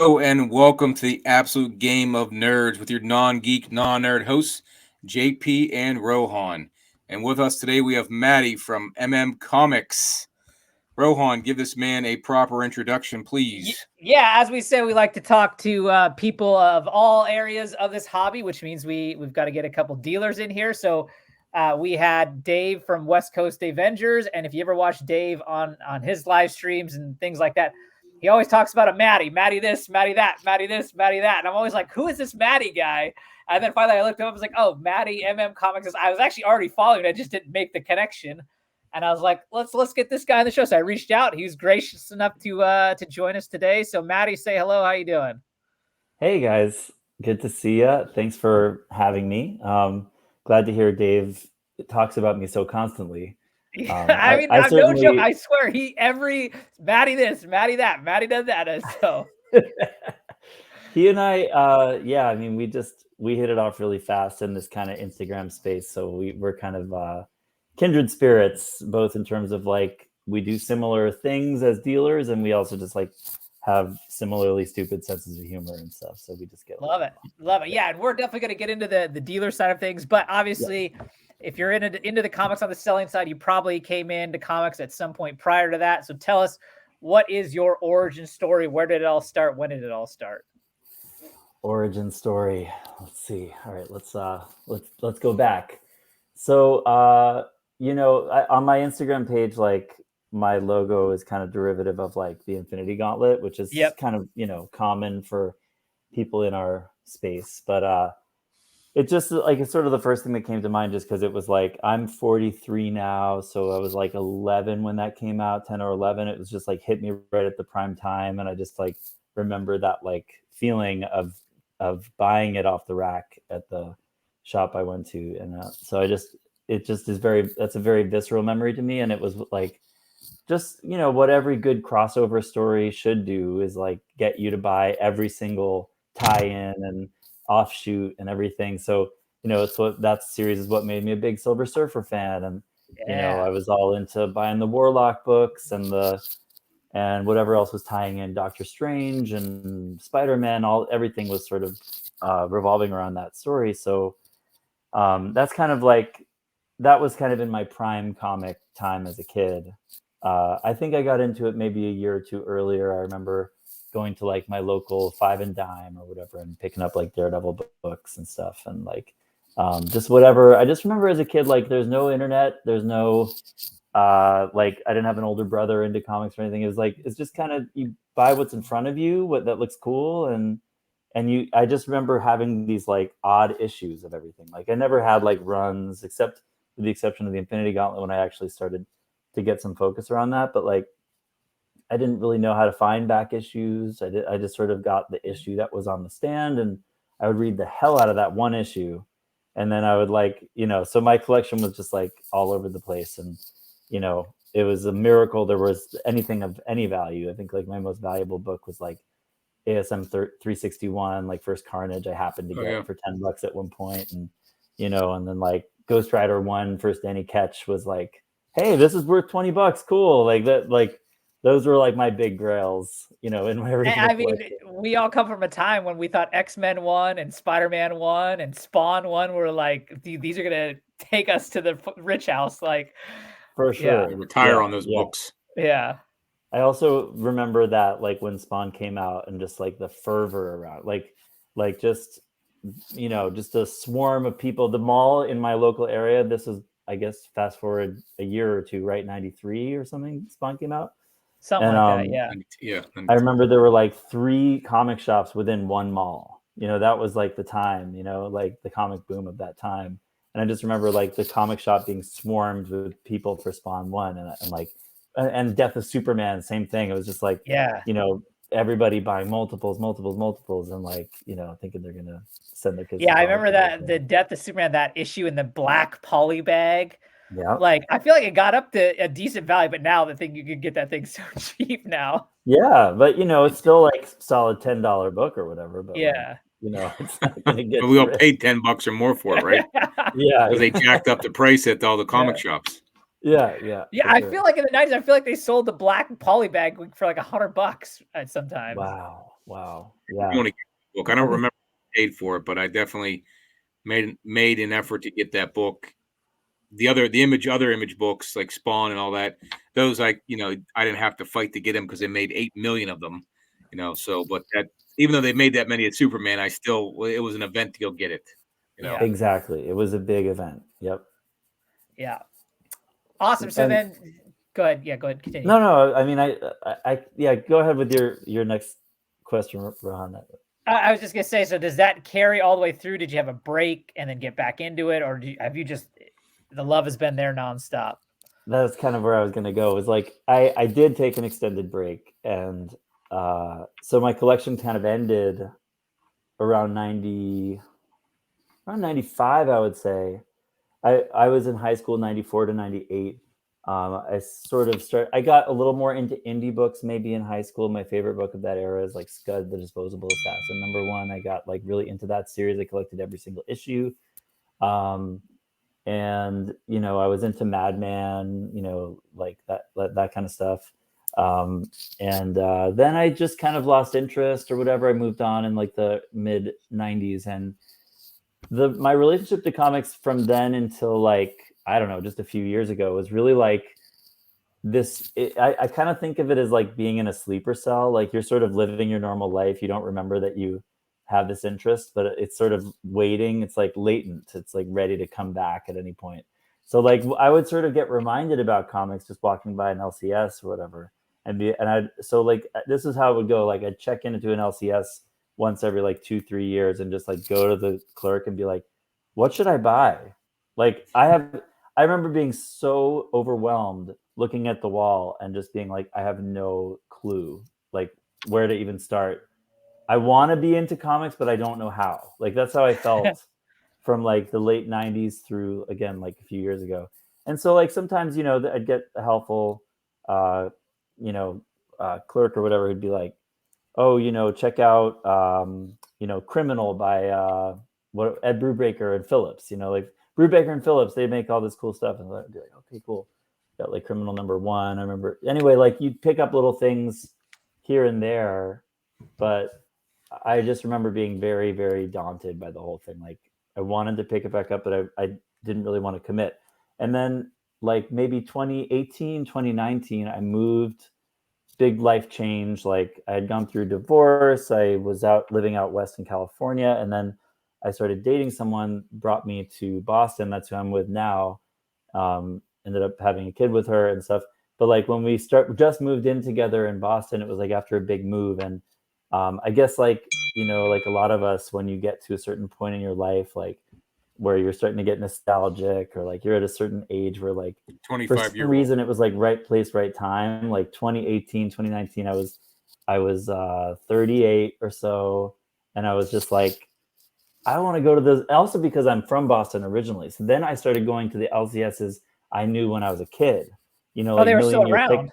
Hello and welcome to the absolute game of nerds with your non-geek, non-nerd hosts, JP and Rohan. And with us today we have Matty from Comics. Rohan, give this man a proper introduction, please. Yeah, as we said, we like to talk to people of all areas of this hobby, which means we've got to get a couple dealers in here. So we had Dave from West Coast Avengers, and if you ever watch Dave on his live streams and things like that, he always talks about a Matty this, Matty that, Matty this, Matty that. And I'm always like, who is this Matty guy? And then finally I looked up, I was like, oh, Matty, Comics. I was actually already following it. I just didn't make the connection. And I was like, let's get this guy on the show. So I reached out. He was gracious enough to join us today. So Matty, say hello. How you doing? Hey, guys. Good to see you. Thanks for having me. Glad to hear Dave talks about me so constantly. I mean, I'm no joke. I swear, every Matty this, Matty that, Matty does that. So he and I, yeah, I mean, we hit it off really fast in this kind of Instagram space. So we're kind of kindred spirits, both in terms of like we do similar things as dealers, and we also just like have similarly stupid senses of humor and stuff. So we just get love it. Yeah, and we're definitely going to get into the dealer side of things, but obviously. Yeah. If you're into the comics on the selling side, you probably came into comics at some point prior to that. So tell us, what is your origin story? Where did it all start? When did it all start? Origin story. Let's see. All right, let's go back. So, on my Instagram page, like my logo is kind of derivative of like the Infinity Gauntlet, which is kind of, common for people in our space. But it just like it's sort of the first thing that came to mind, just because it was like I'm 43 now, so I was like 11 when that came out, 10 or 11. It was just like hit me right at the prime time, and I just like remember that like feeling of buying it off the rack at the shop I went to, and so that's a very visceral memory to me, and it was like just what every good crossover story should do is like get you to buy every single tie-in and offshoot and everything. So it's that series is what made me a big Silver Surfer fan, and I was all into buying the Warlock books and whatever else was tying in Doctor Strange and Spider-Man. Everything was sort of revolving around that story. So that's kind of like that was kind of in my prime comic time as a kid. I think I got into it maybe a year or two earlier. I remember going to like my local Five and Dime or whatever and picking up like Daredevil books and stuff, and like just whatever. I just remember as a kid, like there's no internet, there's no like I didn't have an older brother into comics or anything. It was like it's just kind of you buy what's in front of you, what that looks cool, and I just remember having these like odd issues of everything. Like I never had like runs, except with the exception of the Infinity Gauntlet when I actually started to get some focus around that. But like I didn't really know how to find back issues. I just sort of got the issue that was on the stand, and I would read the hell out of that one issue. And then I would like, so my collection was just like all over the place. And, it was a miracle there was anything of any value. I think like my most valuable book was like ASM 361, like First Carnage I happened to get for $10 at one point. And, and then like Ghost Rider 1 First Danny Ketch was like, hey, this is worth $20. Cool. Like that, like, those were like my big grails, in my original. I mean, we all come from a time when we thought X-Men 1 and Spider-Man 1 and Spawn 1 were like, these are going to take us to the rich house. Like, for sure. Retire on those books. Yeah. I also remember that like when Spawn came out and just like the fervor around, like just, just a swarm of people. The mall in my local area, this is, I guess, fast forward a year or two, right? 93 or something, Spawn came out. Something like that, yeah. I remember there were like 3 comic shops within one mall. That was like the time, like the comic boom of that time. And I just remember like the comic shop being swarmed with people for Spawn 1 and Death of Superman, same thing. It was just like, everybody buying multiples, and like, thinking they're gonna send their kids. Yeah, I remember that the Death of Superman, that issue in the black poly bag. Yeah, like I feel like it got up to a decent value, but now you could get that thing so cheap now. Yeah, but it's still like solid $10 book or whatever. But yeah, like, it's not gonna get. But we all paid $10 or more for it, right? Yeah, because they jacked up the price at all the comic shops. Yeah. I feel like in the 90s, I feel like they sold the black poly bag for like $100 at some time. Wow. Wow. I Yeah. want to get the book. I don't remember who paid for it, but I definitely made an effort to get that book. The other image books like Spawn and all that, those I didn't have to fight to get them because they made 8 million of them, So, but that even though they made that many at Superman, it was an event to go get it, Yeah. Exactly. It was a big event. Yep. Yeah. Awesome. So And then, go ahead. Yeah, go ahead. Continue. no. I mean, yeah. Go ahead with your next question, Rohan. I was just gonna say. So does that carry all the way through? Did you have a break and then get back into it, or have you just the love has been there nonstop? That's kind of where I was going to go. It was like I did take an extended break, and so my collection kind of ended around 95, I would say. I was in high school 94 to 98. I got a little more into indie books maybe in high school. My favorite book of that era is like Scud the Disposable Assassin #1. I got like really into that series. I collected every single issue. And I was into Madman, like that kind of stuff. And then I just kind of lost interest or whatever. I moved on in like the mid 90s, and my relationship to comics from then until like I don't know, just a few years ago was really like this. I kind of think of it as like being in a sleeper cell. Like you're sort of living your normal life. You don't remember that you have this interest, but it's sort of waiting. It's like latent. It's like ready to come back at any point. So like I would sort of get reminded about comics just walking by an LCS or whatever, so like this is how it would go. Like I'd check into an LCS once every like 2-3 years and just like go to the clerk and be like, what should I buy? Like I remember being so overwhelmed looking at the wall and just being like, I have no clue like where to even start. I want to be into comics, but I don't know how. Like that's how I felt from like the late 90s through again like a few years ago. And so like sometimes I'd get a helpful clerk or whatever who'd be like, oh, check out Criminal by Ed Brubaker and Phillips. Like Brubaker and Phillips, they make all this cool stuff, and I'd be like, okay, cool. Got like Criminal #1. I remember anyway. Like you'd pick up little things here and there, but I just remember being very, very daunted by the whole thing. Like I wanted to pick it back up, but I didn't really want to commit. And then like maybe 2018, 2019, I moved. Big life change. Like I had gone through divorce. I was living out west in California, and then I started dating someone. Brought me to Boston. That's who I'm with now. Ended up having a kid with her and stuff. But like when we just moved in together in Boston, it was like after a big move, and I guess like like a lot of us, when you get to a certain point in your life, like where you're starting to get nostalgic, or like you're at a certain age where like for some reason it was like right place, right time. Like 2018, 2019, I was 38 or so, and I was just like, I want to go to those. Also because I'm from Boston originally, so then I started going to the LCSs I knew when I was a kid. Like they were still around.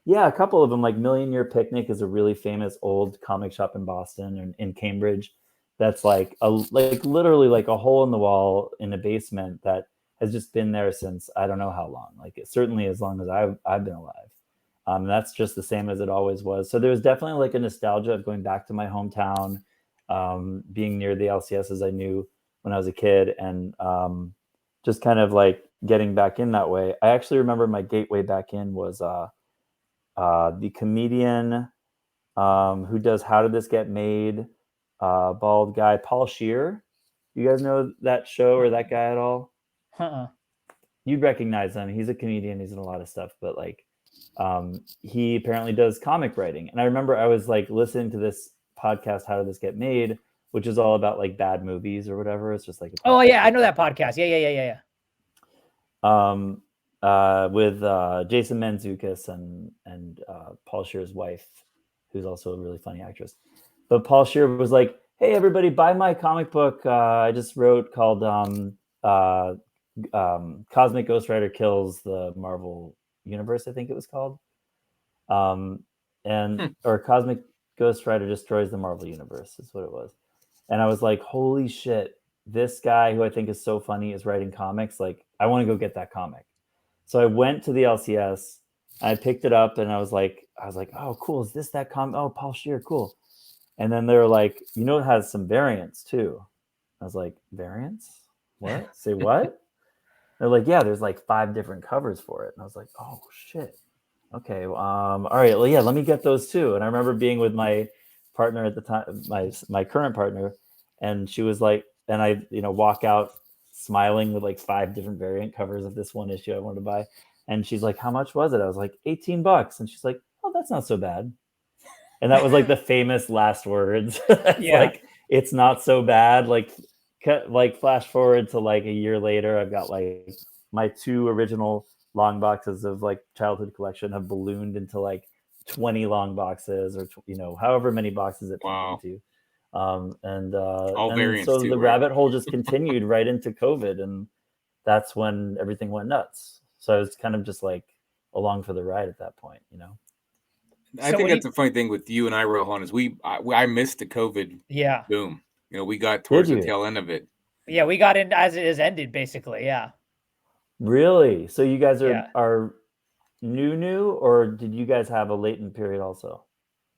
Yeah, a couple of them. Like Million Year Picnic is a really famous old comic shop in Boston and in Cambridge. That's like literally like a hole in the wall in a basement that has just been there since I don't know how long. Like certainly as long as I've been alive. That's just the same as it always was. So there's definitely like a nostalgia of going back to my hometown, being near the LCSs I knew when I was a kid, and just kind of like getting back in that way. I actually remember my gateway back in was the comedian who does How Did This Get Made? Bald guy, Paul Scheer. You guys know that show or that guy at all? You'd recognize him. He's a comedian. He's in a lot of stuff, but like he apparently does comic writing. And I remember I was like listening to this podcast, How Did This Get Made? Which is all about like bad movies or whatever. It's just like oh yeah, I know that podcast. Yeah. With Jason Mantzoukas and Paul Scheer's wife, who's also a really funny actress. But Paul Scheer was like, "Hey, everybody, buy my comic book I just wrote called Cosmic Ghost Rider Kills the Marvel Universe." I think it was called, or Cosmic Ghost Rider Destroys the Marvel Universe is what it was. And I was like, "Holy shit! This guy who I think is so funny is writing comics. Like, I want to go get that comic." So I went to the LCS. I picked it up, and I was like, "Oh, cool! Is this that comic? Oh, Paul Scheer, cool." And then they're like, you know, it has some variants too. I was like, variants? What? Say what? They're like, yeah, there's like 5 different covers for it. And I was like, oh shit. Okay. All right. Well, yeah, let me get those too. And I remember being with my partner at the time, my current partner, and she was like, and I, you know, walk out smiling with like 5 different variant covers of this one issue I wanted to buy. And she's like, how much was it? I was like, $18. And she's like, oh, that's not so bad. And that was like the famous last words. It's like, it's not so bad. Like flash forward to like a year later, I've got like my 2 original long boxes of like childhood collection have ballooned into like 20 long boxes, or you know, however many boxes it turned into. And variants so too, the right? rabbit hole just continued right into COVID, and that's when everything went nuts. So I was kind of just like along for the ride at that point, you know. I think that's the funny thing with you and I, Rohan, is I missed the COVID boom. You know, we got towards the tail end of it. Yeah, we got in as it has ended, basically. Yeah. Really? So you guys are new, or did you guys have a latent period also?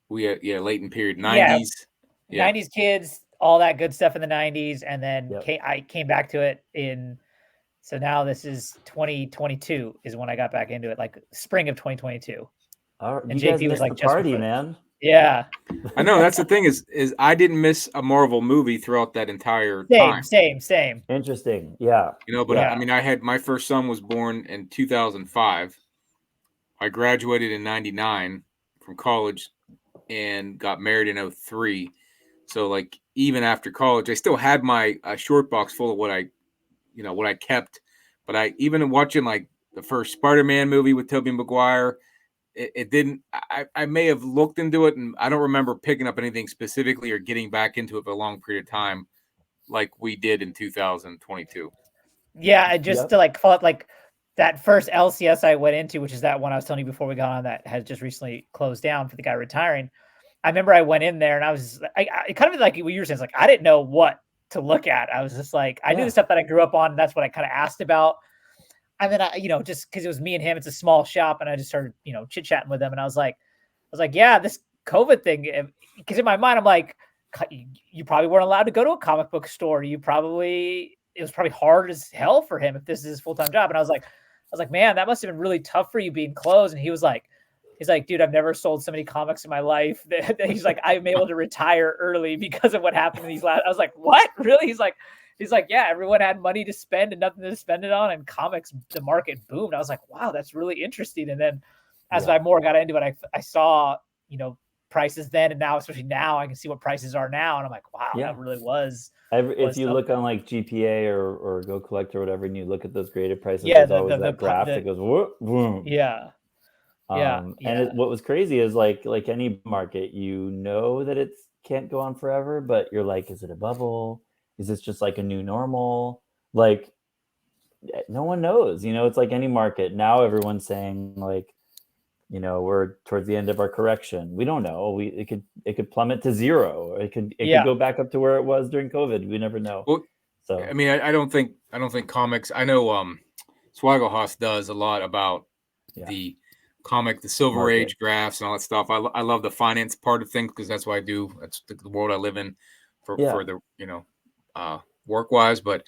We had latent period, 90s. Yeah. 90s kids, all that good stuff in the 90s, and then I came back to it in. So now this is 2022 is when I got back into it, like spring of 2022. And you guys missed like the party, man. Yeah. I know, that's the thing is I didn't miss a Marvel movie throughout that entire time. Same. Interesting. Yeah. You know, but I mean, I had my first son was born in 2005. I graduated in 99 from college and got married in 03. So like even after college, I still had my short box full of what I kept. But I even watching like the first Spider-Man movie with Tobey Maguire, it didn't. I may have looked into it, and I don't remember picking up anything specifically or getting back into it for a long period of time, like we did in 2022. Yeah, just to like follow like that first LCS I went into, which is that one I was telling you before we got on, that has just recently closed down for the guy retiring. I remember I went in there and I was I kind of like what you were saying, like I didn't know what to look at. I was just like, I knew the stuff that I grew up on, and that's what I kind of asked about. And then just because it was me and him, it's a small shop, and I just started, chit-chatting with them, and I was like, yeah, this COVID thing, because in my mind, I'm like, you probably weren't allowed to go to a comic book store. It was probably hard as hell for him if this is his full-time job. And I was like, man, that must have been really tough for you being closed. And he's like, dude, I've never sold so many comics in my life. He's like, I'm able to retire early because of what happened in these last. I was like, what? Really? He's like, yeah, everyone had money to spend and nothing to spend it on, and comics, the market boomed. I was like, wow, that's really interesting. And then as I more got into it, I saw, prices then and now, especially now, I can see what prices are now. And I'm like, wow, that really was. If you look on like GPA or Go Collect or whatever, and you look at those graded prices, there's always that graph that goes, whoop, whoop. Yeah. And what was crazy is like any market, that it can't go on forever, but you're like, is it a bubble? Is this just like a new normal? Like, no one knows, it's like any market. Now everyone's saying like, we're towards the end of our correction. We don't know. It could plummet to zero. Or it could go back up to where it was during COVID. We never know. Well, so I mean, I don't think comics. I know Swagglehouse does a lot about the comic, the Silver Age graphs and all that stuff. I love the finance part of things because that's what I do. That's the world I live in for the work wise. But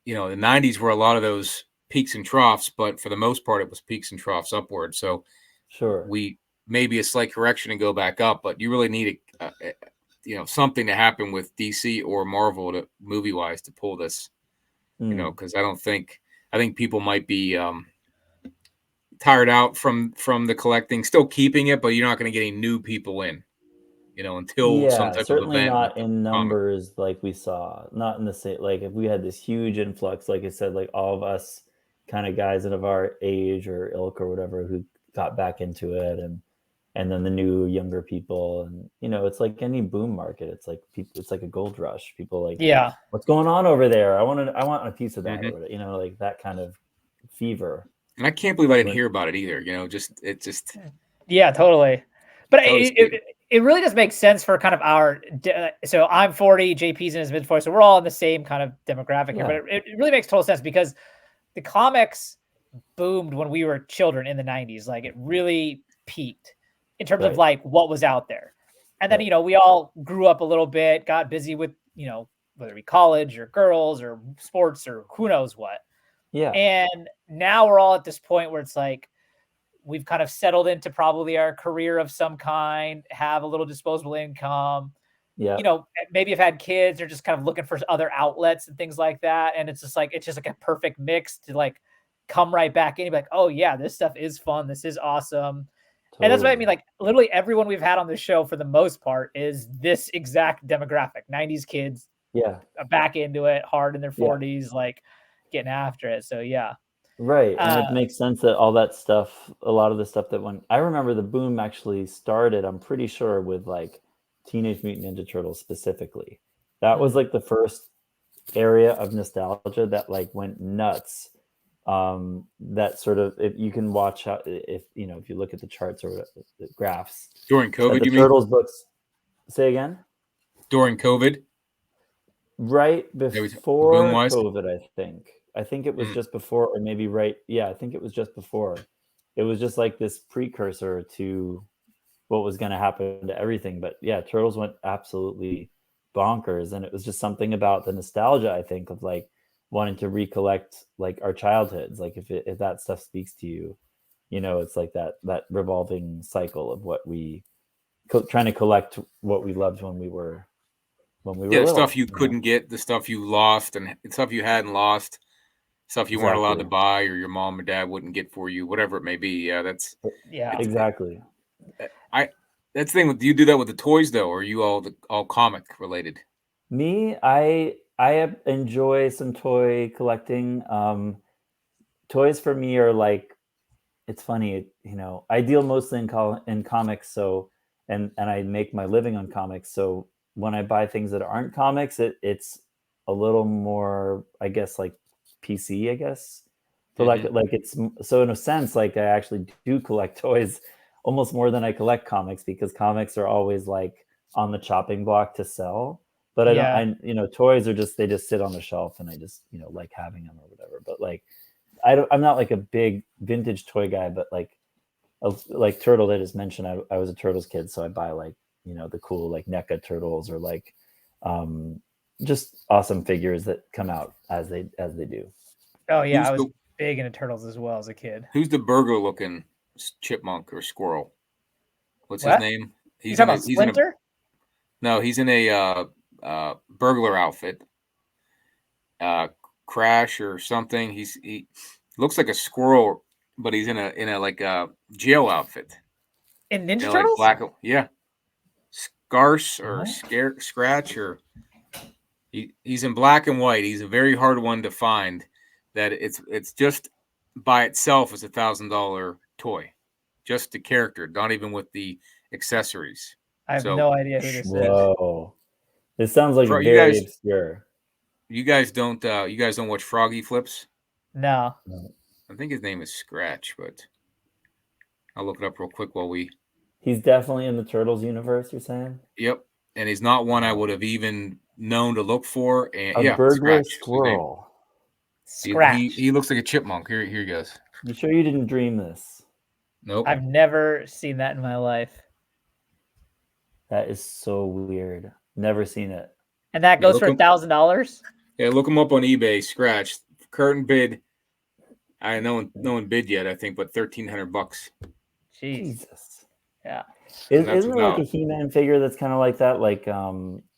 the 90s were a lot of those peaks and troughs, but for the most part, it was peaks and troughs upward. So we maybe a slight correction and go back up, but you really need something to happen with DC or Marvel to movie wise to pull this, because I think people might be tired out from the collecting, still keeping it, but you're not going to get any new people in, until some type certainly of event. Not in numbers like we saw, not in the same, like if we had this huge influx, like I said, like all of us kind of guys of our age or ilk or whatever who got back into it, and then the new younger people, and it's like any boom market, it's like it's like a gold rush. People like, what's going on over there? I want a piece of that, or like that kind of fever. And I can't believe I didn't hear about it either. Yeah, totally. But it really does make sense for kind of our. So I'm 40, JP's in his mid 40s, so we're all in the same kind of demographic here. But it really makes total sense because the comics boomed when we were children in the 90s. Like it really peaked in terms of like what was out there. And then, we all grew up a little bit, got busy with, whether it be college or girls or sports or who knows what. Yeah. And now we're all at this point where it's like, we've kind of settled into probably our career of some kind, have a little disposable income, Yeah. maybe have had kids or just kind of looking for other outlets and things like that. And it's just like a perfect mix to like come right back in and be like, oh yeah, this stuff is fun. This is awesome. Totally. And that's what I mean. Like literally everyone we've had on the show for the most part is this exact demographic, 90s kids. Yeah. Back into it hard in their 40s, like getting after it. So yeah. Right. And it makes sense that all that stuff, a lot of the stuff that I remember the boom actually started, I'm pretty sure, with like Teenage Mutant Ninja Turtles specifically. That was like the first area of nostalgia that like went nuts. That sort of, if you can watch how, if you look at the charts or the graphs during COVID, the Turtles books. Say again. During COVID. Right before COVID, I think it was just before, or maybe right. Yeah, I think it was just before. It was just like this precursor to what was going to happen to everything. But yeah, Turtles went absolutely bonkers, and it was just something about the nostalgia, I think, of like wanting to recollect like our childhoods. Like if that stuff speaks to you, it's like that revolving cycle of what we trying to collect what we loved when we were little, the stuff you couldn't get, the stuff you lost, and stuff you hadn't lost, stuff you weren't allowed to buy, or your mom or dad wouldn't get for you, whatever it may be. Yeah, exactly. That's the thing. Do you do that with the toys though, or are you all comic related? Me, I enjoy some toy collecting. Toys for me are like, it's funny, I deal mostly in comics, so and I make my living on comics, so when I buy things that aren't comics, it's a little more, I guess, like PC, I guess. So like it's, so in a sense, like I actually do collect toys almost more than I collect comics, because comics are always like on the chopping block to sell. But toys are they just sit on the shelf, and I just, like having them or whatever. But like, I'm not like a big vintage toy guy, but like Turtle, they just mentioned, I was a Turtles kid, so I buy like, the cool like NECA Turtles, or like just awesome figures that come out as they do. Oh yeah, I was big into Turtles as well as a kid. Who's the burglar looking chipmunk or squirrel? What's his name? He's talking about Splinter? He's in a burglar outfit. Crash or something. He looks like a squirrel, but he's in a like a jail outfit. In Ninja Turtles? Like black, yeah. Scarce or Scratch, or he's in black and white. He's a very hard one to find. That it's just by itself is $1,000 toy, just the character, not even with the accessories. I have no idea who this is. Whoa, this sounds like very obscure. You guys don't watch Froggy Flips? No. I think his name is Scratch, but I'll look it up real quick while we. He's definitely in the Turtles universe, you're saying? Yep. And he's not one I would have even known to look for. And a burglar squirrel. Scratch. He looks like a chipmunk. Here he goes. You sure you didn't dream this? Nope. I've never seen that in my life. That is so weird. Never seen it. And that goes for $1,000? Yeah, look him up on eBay. Scratch. Current bid. No one bid yet, I think, but $1,300. Jesus. Yeah. Isn't there like a He-Man figure that's kind of like that? Like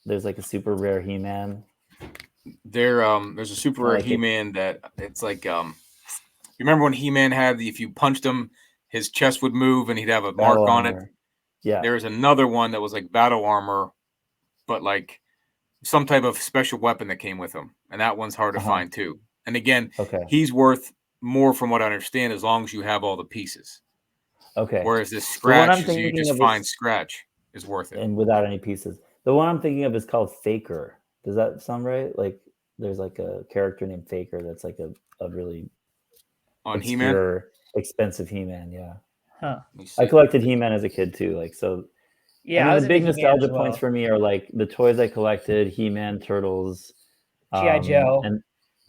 there's like a super rare He-Man. There's a super rare He-Man that it's like you remember when He-Man had if you punched him, his chest would move and he'd have a mark on it. Yeah. There's another one that was like battle armor, but like some type of special weapon that came with him, and that one's hard to find too. And again, he's worth more from what I understand as long as you have all the pieces. Okay. Whereas this Scratch, you just find Scratch is worth it. And without any pieces. The one I'm thinking of is called Faker. Does that sound right? Like there's like a character named Faker that's like a really on He-Man? Expensive He-Man, yeah. Huh. I collected He-Man as a kid too. Like so yeah, the big nostalgia points for me are like the toys I collected, He-Man, Turtles, G.I. Joe. And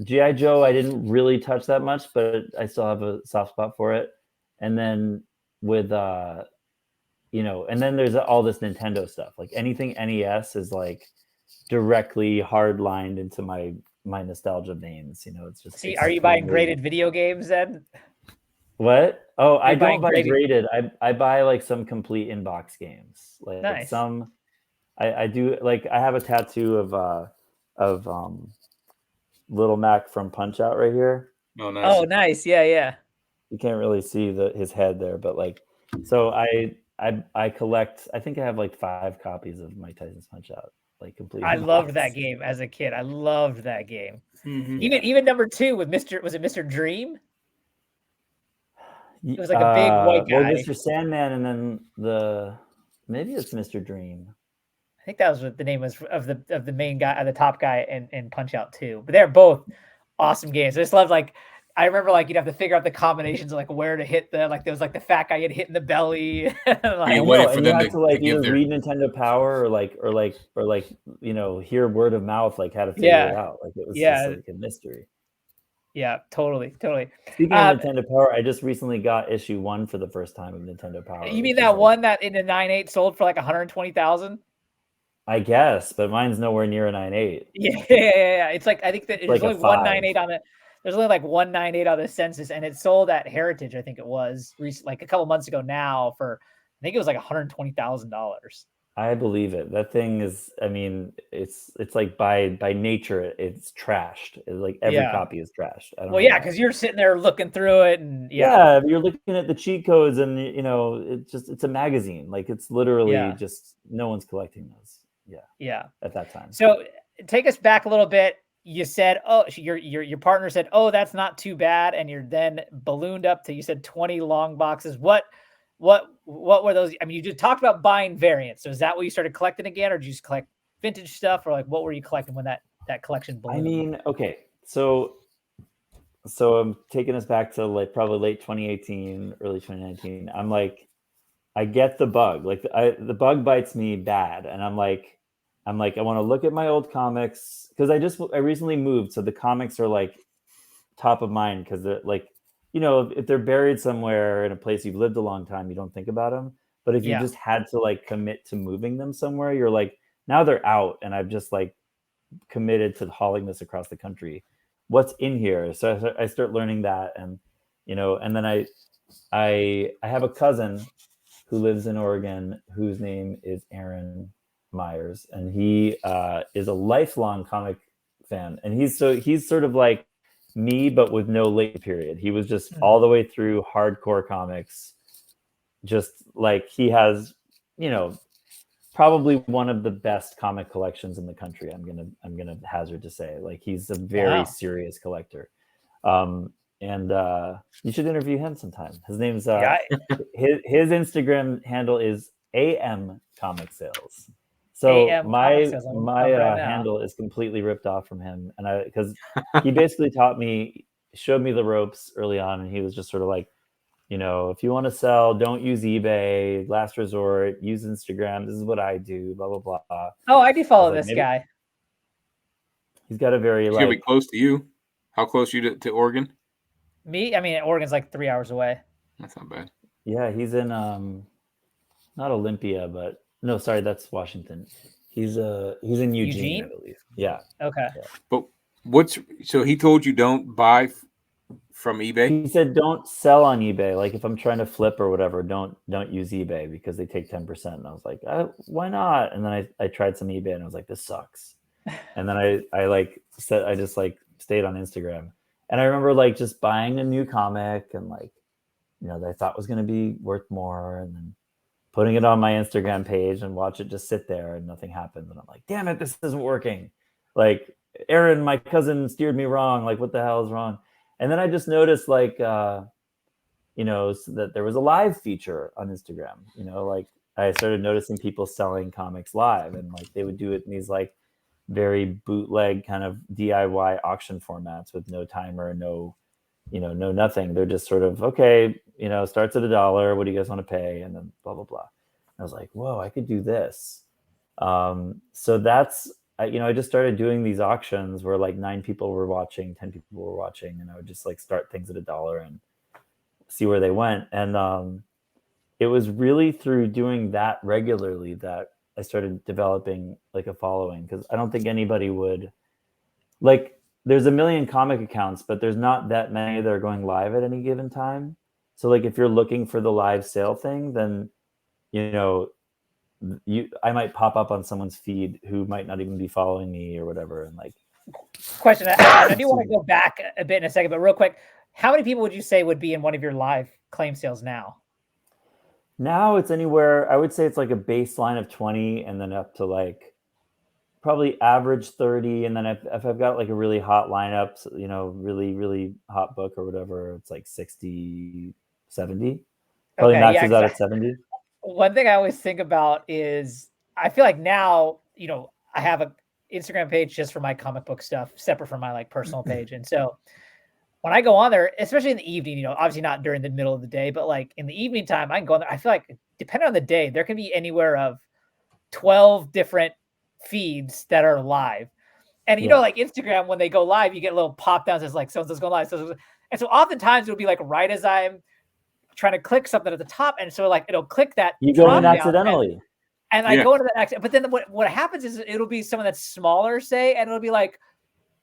G.I. Joe I didn't really touch that much, but I still have a soft spot for it. And then with and then there's all this Nintendo stuff. Like anything NES is like directly hard lined into my nostalgia veins. It's just. See, are you buying graded video games then? What? Oh, I buying don't buy graded? I buy like some complete inbox games. Like Nice. some, I do like I have a tattoo of Little Mac from Punch Out right here. Oh, nice. Oh, nice. Yeah. You can't really see his head there, but like, so I collect. I think I have like 5 copies of Mike Tyson's Punch Out, like complete. I loved that game as a kid. I loved that game. Mhm. Even number 2 with Mr. Dream? It was like a big white guy. Well, Mr. Sandman, and then maybe it's Mr. Dream. I think that was what the name was of the main guy, the top guy in Punch Out 2. But they're both awesome games. I just love I remember you'd have to figure out the combinations of where to hit there was the fat guy you'd hit in the belly. I know, and you have to either read Nintendo Power or hear word of mouth how to figure it out. Like it was just like a mystery. Yeah, totally. Speaking of Nintendo Power, I just recently got issue 1 for the first time of Nintendo Power. You mean that one that in the 9.8 sold for like 120,000? I guess, but mine's nowhere near a 9.8. Yeah. It's like I think that there's only 198 on it. There's only 198 on the census, and it sold at Heritage. I think it was like a couple months ago now for I think it was like $120,000. I believe it. That thing is, I mean, it's like by nature, it's trashed. It's like every copy is trashed. Well, yeah, because you're sitting there looking through it, and you're looking at the cheat codes, and it's a magazine. Like it's literally just no one's collecting those. Yeah. At that time. So take us back a little bit. You said, oh, your partner said, oh, that's not too bad, and you're then ballooned up to, you said 20 long boxes. What were those? I mean, you just talked about buying variants. So is that what you started collecting again, or did you just collect vintage stuff, or what were you collecting when that collection ballooned? I mean, okay, so I'm taking us back to probably late 2018, early 2019. I'm like, I get the bug. The bug bites me bad, and I'm like, I want to look at my old comics because I recently moved, so the comics are top of mind because they're if they're buried somewhere in a place you've lived a long time, you don't think about them. But if you just had to commit to moving them somewhere, you're like, now they're out, and I've just committed to hauling this across the country. What's in here? So I start learning that, and and then I have a cousin who lives in Oregon whose name is Aaron Myers, and he is a lifelong comic fan, and he's sort of like me but with no late period. He was just all the way through hardcore comics, just he has probably one of the best comic collections in the country. I'm gonna hazard to say he's a very serious collector, and you should interview him sometime. His name's his Instagram handle is AM Comic Sales. So my handle is completely ripped off from him, and because he basically showed me the ropes early on, and he was just sort of if you want to sell, don't use eBay, last resort, use Instagram. This is what I do, blah blah blah. Oh, I do follow this guy. He's got a very he'll be close to you. How close are you to Oregon? Me? I mean, Oregon's 3 hours away. That's not bad. Yeah, he's in not Olympia, but no, sorry, that's Washington. He's in Eugene, I believe. Yeah. Okay. Yeah. But so he told you don't buy from eBay? He said don't sell on eBay. If I'm trying to flip or whatever, don't use eBay because they take 10%. And I was like, why not? And then I tried some eBay and I was like, this sucks. And then I just stayed on Instagram. And I remember just buying a new comic and that I thought was going to be worth more, and then putting it on my Instagram page and watch it just sit there and nothing happens. And I'm like, damn it, this isn't working. Aaron, my cousin, steered me wrong. What the hell is wrong? And then I just noticed so that there was a live feature on Instagram. I started noticing people selling comics live, and they would do it in these very bootleg kind of DIY auction formats with no timer, no nothing. They're just sort of, okay, starts at $1. What do you guys want to pay? And then blah, blah, blah. And I was like, whoa, I could do this. So that's, I just started doing these auctions where 9 people were watching, 10 people were watching. And I would just start things at $1 and see where they went. And it was really through doing that regularly that I started developing like a following, because I don't think anybody would like, there's a million comic accounts, but there's not that many that are going live at any given time. So like if you're looking for the live sale thing, then I might pop up on someone's feed who might not even be following me or whatever. And like, question, I do want to go back a bit in a second, but real quick, how many people would you say would be in one of your live claim sales now? Now it's anywhere, I would say it's like a baseline of 20 and then up to like probably average 30. And then if I've got like a really hot lineup, really, really hot book or whatever, it's like 60, 70. Probably maxes out at 70. One thing I always think about is I feel like now, I have an Instagram page just for my comic book stuff, separate from my like personal page. And so when I go on there, especially in the evening, obviously not during the middle of the day, but like in the evening time, I can go on there. I feel like depending on the day, there can be anywhere of 12 different feeds that are live. And like Instagram, when they go live, you get a little pop down says like so-and-so's going live. And so oftentimes it'll be like right as I'm trying to click something at the top, and so like it'll click that. You go in accidentally. And I go into that next, but then what happens is it'll be someone that's smaller, say, and it'll be like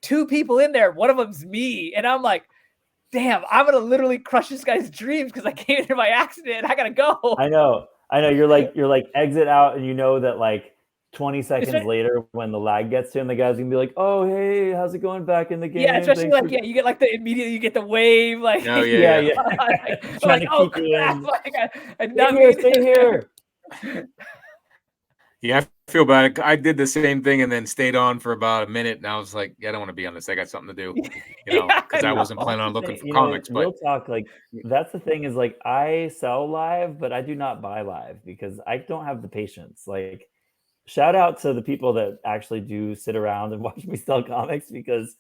2 people in there. One of them's me. And I'm like, damn, I'm going to literally crush this guy's dreams because I came into by accident and I got to go. I know. You're like exit out, and that like 20 seconds later when the lag gets to him, the guy's going to be like, oh, hey, how's it going back in the game? Yeah, especially you get like you get the wave. Like, oh, yeah. like, oh, crap. Stay here. Yeah, I feel bad. I did the same thing and then stayed on for about a minute, and I was like, "Yeah, I don't want to be on this. I got something to do," because I wasn't planning on looking for comics. But real talk, like that's the thing is like I sell live, but I do not buy live because I don't have the patience. Like, shout out to the people that actually do sit around and watch me sell comics because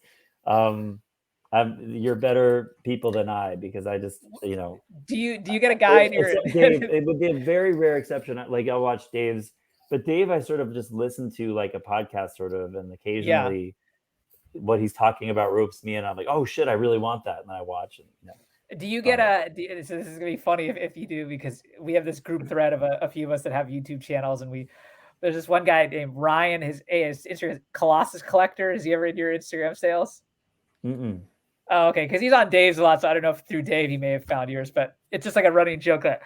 you're better people than I, because I just Do you get a guy in your? Dave, it would be a very rare exception. Like I'll watch Dave's. But Dave, I sort of just listen to like a podcast sort of, and occasionally what he's talking about ropes me, and I'm like, oh shit, I really want that. And then I watch it. Do you get so this is going to be funny if you do, because we have this group thread of a few of us that have YouTube channels, and there's this one guy named Ryan, his Instagram Colossus Collector. Is he ever in your Instagram sales? Mm-mm. Oh, okay. Cause he's on Dave's a lot. So I don't know if through Dave, he may have found yours, but it's just like a running joke that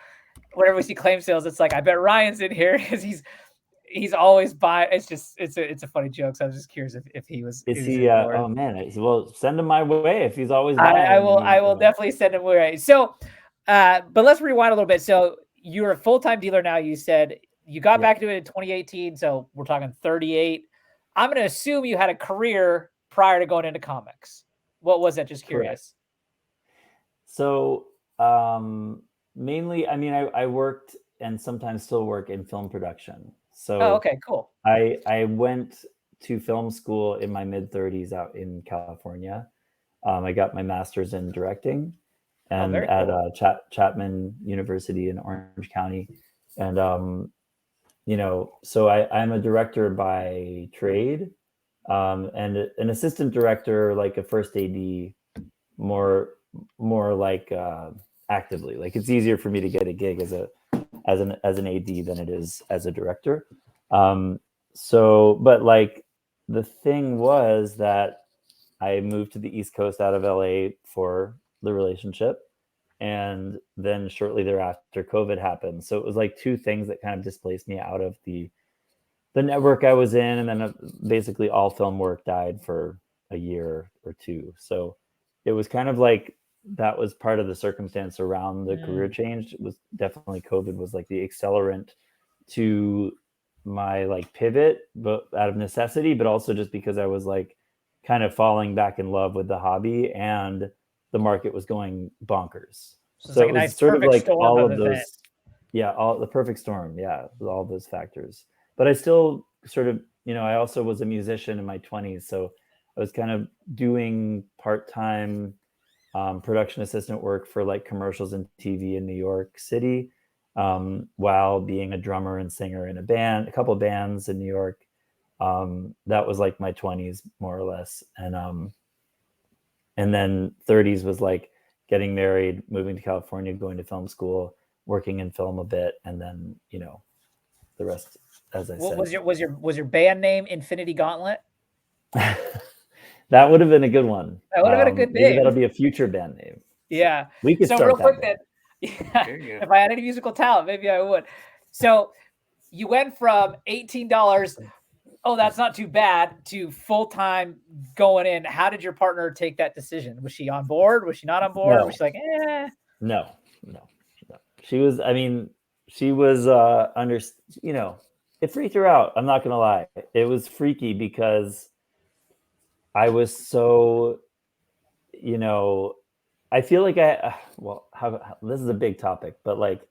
whenever we see claim sales, it's like, I bet Ryan's in here because he's always buying. It's a funny joke. So I was just curious if he was. Is he? Oh man! Well, send him my way if he's always buying. I will definitely send him away. So, but let's rewind a little bit. So you're a full-time dealer now. You said you got back to it in 2018. So we're talking 38. I'm going to assume you had a career prior to going into comics. What was that? Just curious. Correct. So mainly, I mean, I worked and sometimes still work in film production. So okay, cool. I went to film school in my mid-30s out in California. I got my master's in directing and at Chapman University in Orange County. And, so I'm a director by trade, and an assistant director, like a first AD, more like actively. Like it's easier for me to get a gig as an AD than it is as a director. But like the thing was that I moved to the East Coast out of LA for the relationship. And then shortly thereafter, COVID happened. So it was like 2 things that kind of displaced me out of the network I was in. And then basically all film work died for a year or 2. So it was kind of like, that was part of the circumstance around the career change. It was definitely COVID was like the accelerant to my like pivot, but out of necessity, but also just because I was like kind of falling back in love with the hobby and the market was going bonkers. So like it was nice, sort of like all of those, all the perfect storm. Yeah. All those factors, but I still sort of, I also was a musician in my 20s. So I was kind of doing part-time production assistant work for like commercials and TV in New York City, while being a drummer and singer in a couple of bands in New York. That was like my 20s more or less. And then 30s was like getting married, moving to California, going to film school, working in film a bit, and then the rest, as I What said. was your band name Infinity Gauntlet? That would have been a good one. That would have been a good Maybe name. that'll be a future band name. Yeah. We could So start real that quick band. then, yeah, if I had any musical talent, maybe I would. So you went from $18, oh, that's not too bad, to full-time going in. How did your partner take that decision? Was she on board? Was she not on board? No. Was she like, eh? No. She was, under, it freaked her out. I'm not going to lie. It was freaky because I was so, I feel like this is a big topic, but like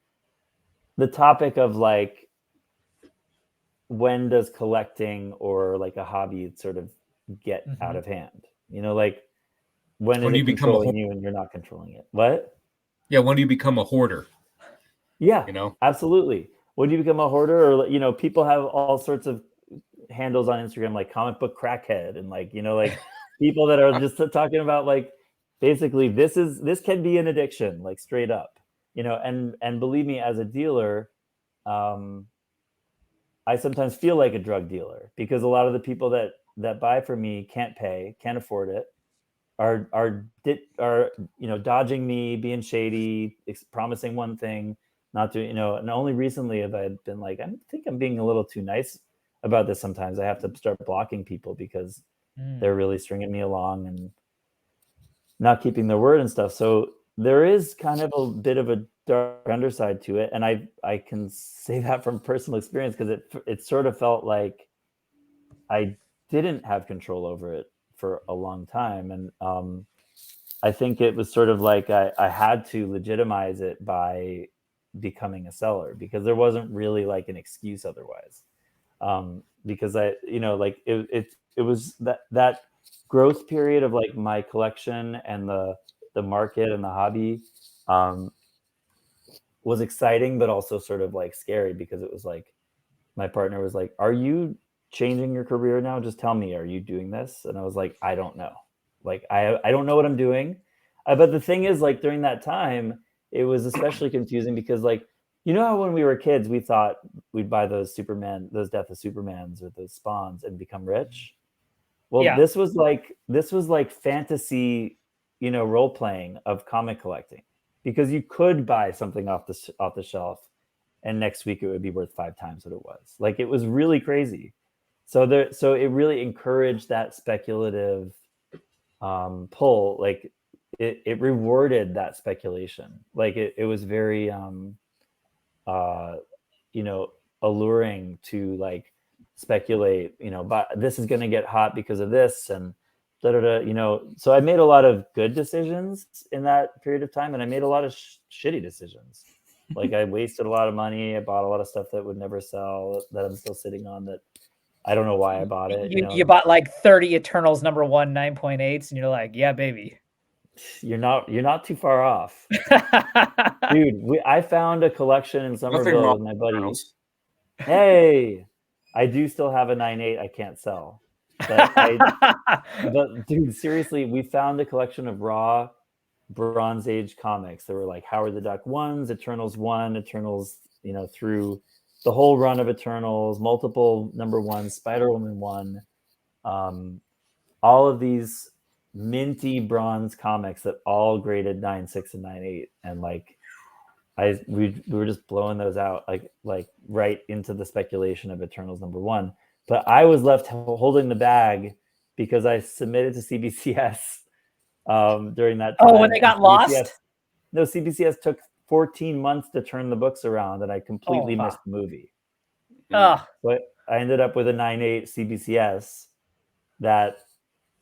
the topic of like, when does collecting or like a hobby sort of get out of hand? Like when is it controlling you and you're not controlling it? What? Yeah, when do you become a hoarder? Yeah, absolutely. When do you become a hoarder? Or people have all sorts of handles on Instagram, like comic book crackhead, and like people that are just talking about like basically this can be an addiction, like straight up. And believe me, as a dealer, I sometimes feel like a drug dealer because a lot of the people that buy from me can't pay, can't afford it, are dodging me, being shady, promising one thing, not doing, and only recently have I been like, I think I'm being a little too nice about this. Sometimes I have to start blocking people because they're really stringing me along and not keeping their word and stuff. So there is kind of a bit of a dark underside to it, and I can say that from personal experience because it sort of felt like I didn't have control over it for a long time, and I think it was sort of like I had to legitimize it by becoming a seller because there wasn't really like an excuse otherwise. Because it was that growth period of like my collection and the market and the hobby was exciting, but also sort of like scary because it was like my partner was like, "Are you changing your career now? Just tell me, are you doing this?" And I was like, "I don't know. Like I don't know what I'm doing." But the thing is, like during that time, it was especially confusing because like how when we were kids we thought we'd buy those Death of Supermans or those Spawns and become rich. Well, Yeah. this was like fantasy, role playing of comic collecting, because you could buy something off the shelf, and next week it would be worth 5 times what it was. Like it was really crazy. So it really encouraged that speculative pull. Like it rewarded that speculation. Like it was very alluring to like speculate, but this is going to get hot because of this and da da da. So I made a lot of good decisions in that period of time, and I made a lot of shitty decisions. Like I wasted a lot of money. I bought a lot of stuff that would never sell that I'm still sitting on that I don't know why I bought it. You bought like 30 Eternals #1 9.8s, and you're like, yeah, baby. You're not too far off. Dude, I found a collection in Somerville with my buddy. Hey, I do still have a 9.8 I can't sell. But dude, seriously, we found a collection of raw Bronze Age comics. There were like Howard the Duck 1s, Eternals 1, Eternals, through the whole run of Eternals, multiple #1, Spider-Woman 1. All of these minty bronze comics that all graded 9.6 and 9.8, and like we were just blowing those out like right into the speculation of Eternals #1. But I was left holding the bag because I submitted to CBCS during that time. Oh, when they got lost? No, CBCS took 14 months to turn the books around, and I completely missed the movie. But I ended up with a 9.8 CBCS that,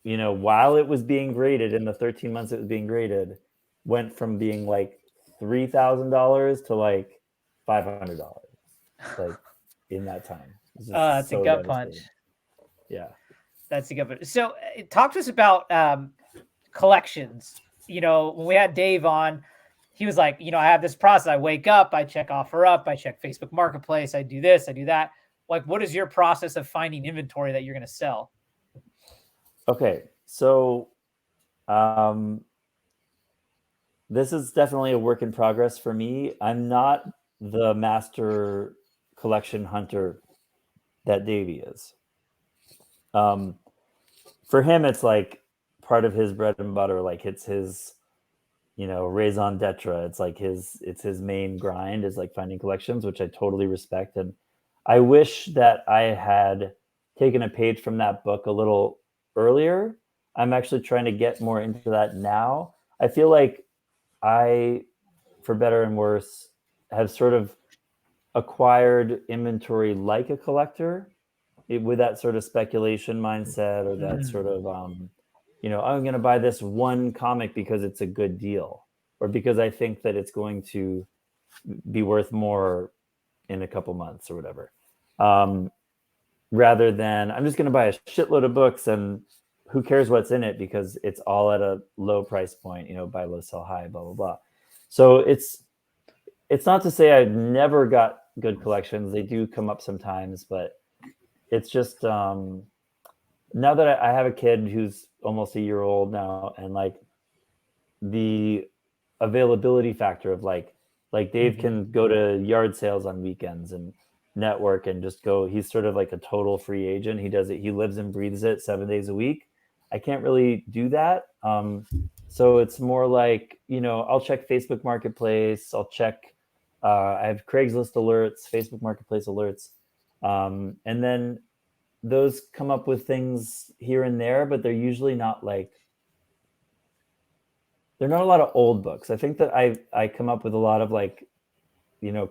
while it was being graded in the 13 months it was being graded, went from being like $3,000 to like $500, like in that time. That's a gut punch. Yeah, that's a gut punch. So talk to us about collections. When we had Dave on, he was like, I have this process. I wake up, I check OfferUp, I check Facebook Marketplace, I do this, I do that. Like, what is your process of finding inventory that you're going to sell? Okay, so this is definitely a work in progress for me. I'm not the master collection hunter that Davey is. For him, it's like part of his bread and butter. Like it's his, raison d'etre. It's like it's his main grind is like finding collections, which I totally respect. And I wish that I had taken a page from that book a little earlier. I'm actually trying to get more into that now. I feel like I, for better and worse, have sort of acquired inventory like a collector with that sort of speculation mindset, or that sort of, I'm going to buy this one comic because it's a good deal, or because I think that it's going to be worth more in a couple months or whatever. Rather than I'm just going to buy a shitload of books and who cares what's in it because it's all at a low price point, buy low, sell high, blah, blah, blah. So it's not to say I've never got good collections. They do come up sometimes, but it's just now that I have a kid who's almost a year old now, and like the availability factor of like Dave can go to yard sales on weekends and network and just go. He's sort of like a total free agent. He does it. He lives and breathes it 7 days a week. I can't really do that. So it's more like, I'll check Facebook Marketplace. I'll check, I have Craigslist alerts, Facebook Marketplace alerts. And then those come up with things here and there, but they're usually not like, they're not a lot of old books. I think that I come up with a lot of like,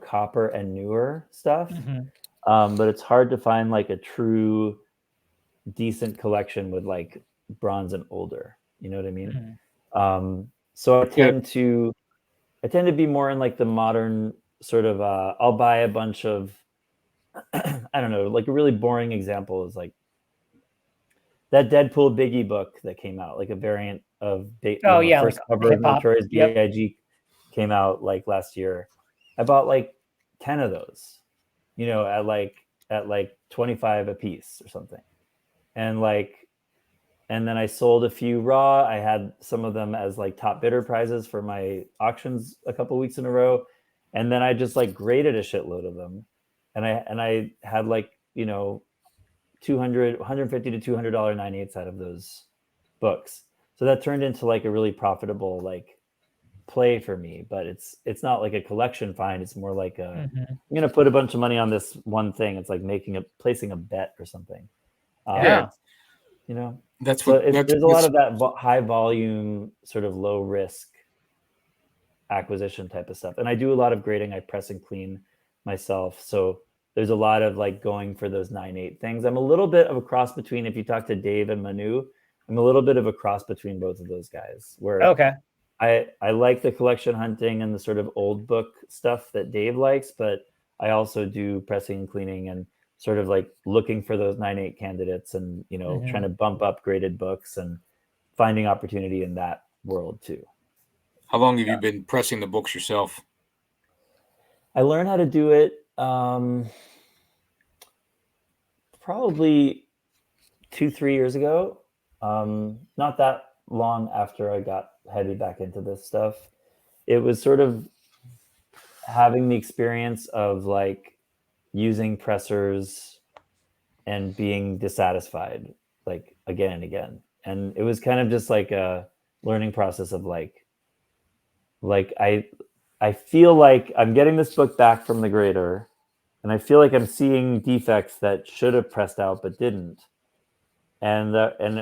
copper and newer stuff. But it's hard to find like a true decent collection with like bronze and older. You know what I mean? So I tend to be more in like the modern sort of, I'll buy a bunch of, I don't know, like a really boring example is like that Deadpool Biggie book that came out, like a variant of first like cover of Notorious Yep. B.I.G. came out like last year. I bought like 10 of those, at like 25 a piece or something. And then I sold a few raw. I had some of them as like top bidder prizes for my auctions a couple weeks in a row. And then I just like graded a shitload of them. And I had like, $150 to $200 9/8 out of those books. So that turned into like a really profitable like play for me, but it's not like a collection find. It's more like I'm going to put a bunch of money on this one thing. It's like placing a bet or something. That's there's a lot of that high volume, sort of low risk acquisition type of stuff. And I do a lot of grading. I press and clean myself. So there's a lot of like going for those 9/8 things. I'm a little bit of a cross between, if you talk to Dave and Manu, I'm a little bit of a cross between both of those guys, where I like the collection hunting and the sort of old book stuff that Dave likes, but I also do pressing and cleaning and sort of like looking for those 9/8 candidates and, trying to bump up graded books and finding opportunity in that world too. How long have you been pressing the books yourself? I learned how to do it probably 2-3 years ago. Not that long after I got heavy back into this stuff. It was sort of having the experience of like using pressers and being dissatisfied like again and again. And it was kind of just like a learning process of like I feel like I'm getting this book back from the grader, and I feel like I'm seeing defects that should have pressed out but didn't. And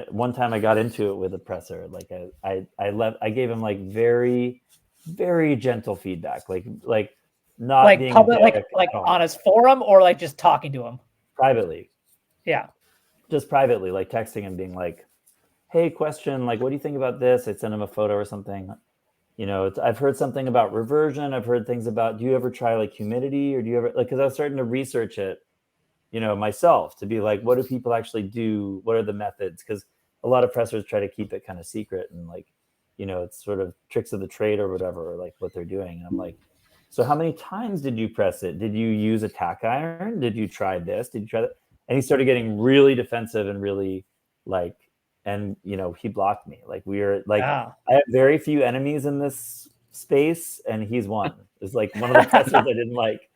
one time I got into it with a presser. Like I gave him like very, very gentle feedback, like not like being public, like on his forum, or like just talking to him privately. Yeah, just privately, like texting him, being like, "Hey, question, like, what do you think about this?" I'd send him a photo or something. I've heard something about reversion. I've heard things about, do you ever try like humidity, or do you ever like? Because I was starting to research it, myself, to be like, what do people actually do? What are the methods? Because a lot of pressers try to keep it kind of secret and like, it's sort of tricks of the trade or whatever, or like what they're doing. And I'm like, so how many times did you press it? Did you use a tack iron? Did you try this? Did you try that? And he started getting really defensive and really like, and he blocked me. Like we were like, I have very few enemies in this space, and he's one. It's like one of the pressers I didn't like.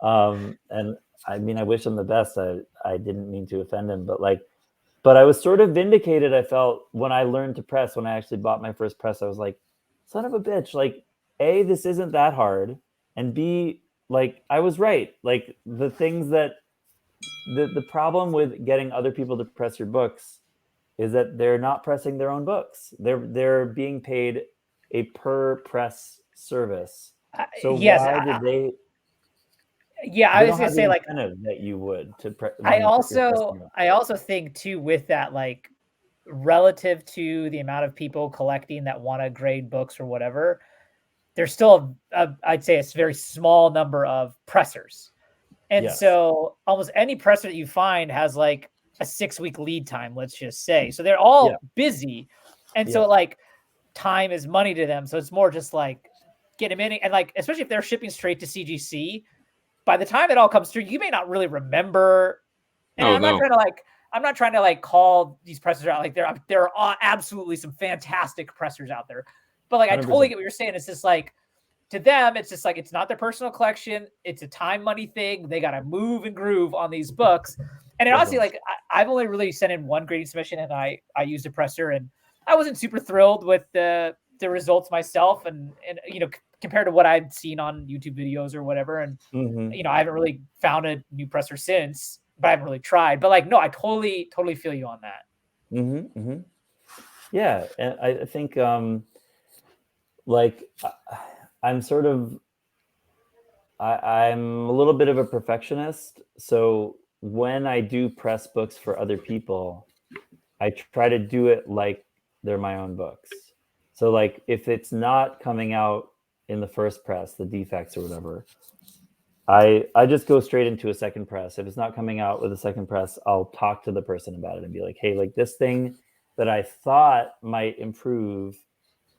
And I mean, I wish him the best. I didn't mean to offend him, but I was sort of vindicated. I felt when I learned to press, when I actually bought my first press, I was like, son of a bitch. Like, A, this isn't that hard. And B, like, I was right. Like, the things that the problem with getting other people to press your books is that they're not pressing their own books. They're being paid a per press service. So yes, why did they? Yeah, I was gonna say, like, that you would to I also think too, with that, like, relative to the amount of people collecting that want to grade books or whatever, there's still I'd say a very small number of pressers. And so almost any presser that you find has like a 6-week lead time, let's just say. So they're all busy. And so like time is money to them. So it's more just like get them in, and like, especially if they're shipping straight to CGC, by the time it all comes through, you may not really remember. And I'm not trying to like call these pressers out. Like there are absolutely some fantastic pressers out there, but like 100%. I totally get what you're saying. It's just like, to them, it's just like, it's not their personal collection. It's a time money thing. They got to move and groove on these books. And honestly, like, I've only really sent in one grading submission, and I used a presser, and I wasn't super thrilled with the results myself. And you know, compared to what I'd seen on YouTube videos or whatever. And, you know, I haven't really found a new presser since, but I haven't really tried. But like, no, I totally feel you on that. Yeah. And I think, like, I'm sort of, I'm a little bit of a perfectionist. So when I do press books for other people, I try to do it like they're my own books. So like, if it's not coming out in the first press, the defects or whatever, I just go straight into a second press. If it's not coming out with a second press, I'll talk to the person about it and be like, hey, like, this thing that I thought might improve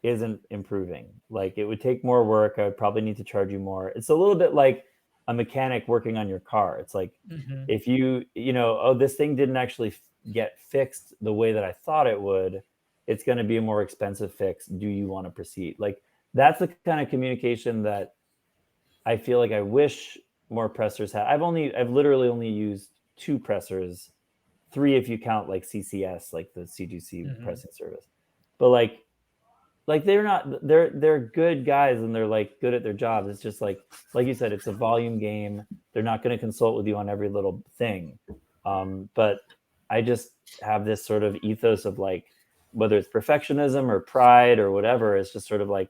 isn't improving. Like, it would take more work. I would probably need to charge you more. It's a little bit like a mechanic working on your car. It's like, if you know, oh, this thing didn't actually get fixed the way that I thought it would, it's going to be a more expensive fix. Do you want to proceed? Like, that's the kind of communication that I feel like I wish more pressers had. I've literally only used 2 pressers, 3 if you count like CCS, like the CGC pressing service. But like they're good guys, and they're like good at their jobs. It's just like you said, it's a volume game. They're not going to consult with you on every little thing. But I just have this sort of ethos of like, whether it's perfectionism or pride or whatever, it's just sort of like,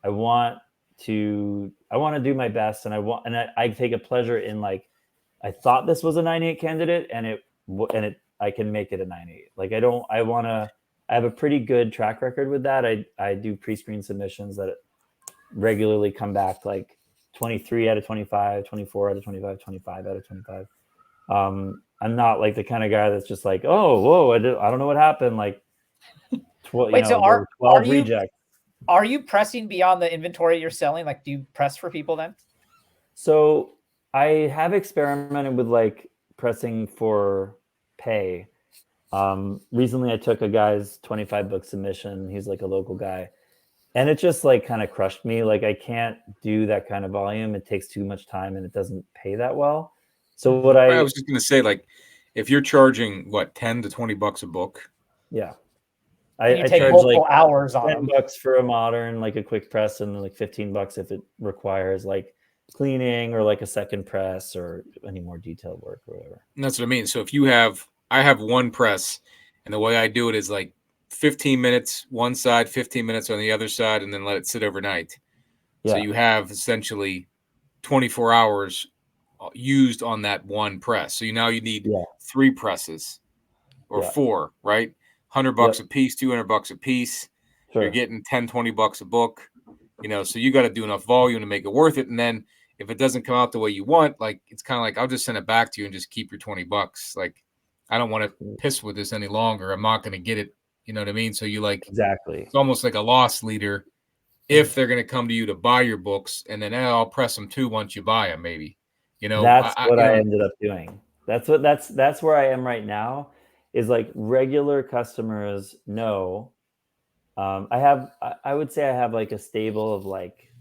I want to do my best, and I take a pleasure in, like, I thought this was a 9.8 candidate, and I can make it a 9.8. Like, I have a pretty good track record with that. I do pre-screen submissions that regularly come back like 23 out of 25, 24 out of 25, 25 out of 25. I'm not like the kind of guy that's just like, oh, whoa, I don't know what happened. Like, 12 rejects. Are you pressing beyond the inventory you're selling? Like, do you press for people then? So I have experimented with like pressing for pay. Recently I took a guy's 25 book submission. He's like a local guy, and it just like kind of crushed me. Like, I can't do that kind of volume. It takes too much time, and it doesn't pay that well. So I was just going to say, like, if you're charging what, 10 to 20 bucks a book. Yeah. I take multiple hours on $10 bucks for a modern, like a quick press, and like $15 if it requires like cleaning or like a second press or any more detailed work or whatever. And that's what I mean. So if I have one press, and the way I do it is like 15 minutes one side, 15 minutes on the other side, and then let it sit overnight. Yeah. So you have essentially 24 hours used on that one press. So now you need 3 presses or 4, right? $100 a piece, $200 a piece. Sure. You're getting 10, 20 bucks a book, you know, so you got to do enough volume to make it worth it. And then if it doesn't come out the way you want, like, it's kind of like, I'll just send it back to you and just keep your 20 bucks. Like, I don't want to piss with this any longer. I'm not going to get it. You know what I mean? So you like, exactly. It's almost like a loss leader if they're going to come to you to buy your books, and then I'll press them too once you buy them, maybe. You know, that's what I ended up doing. That's where I am right now, is like regular customers know I would say I have like a stable of like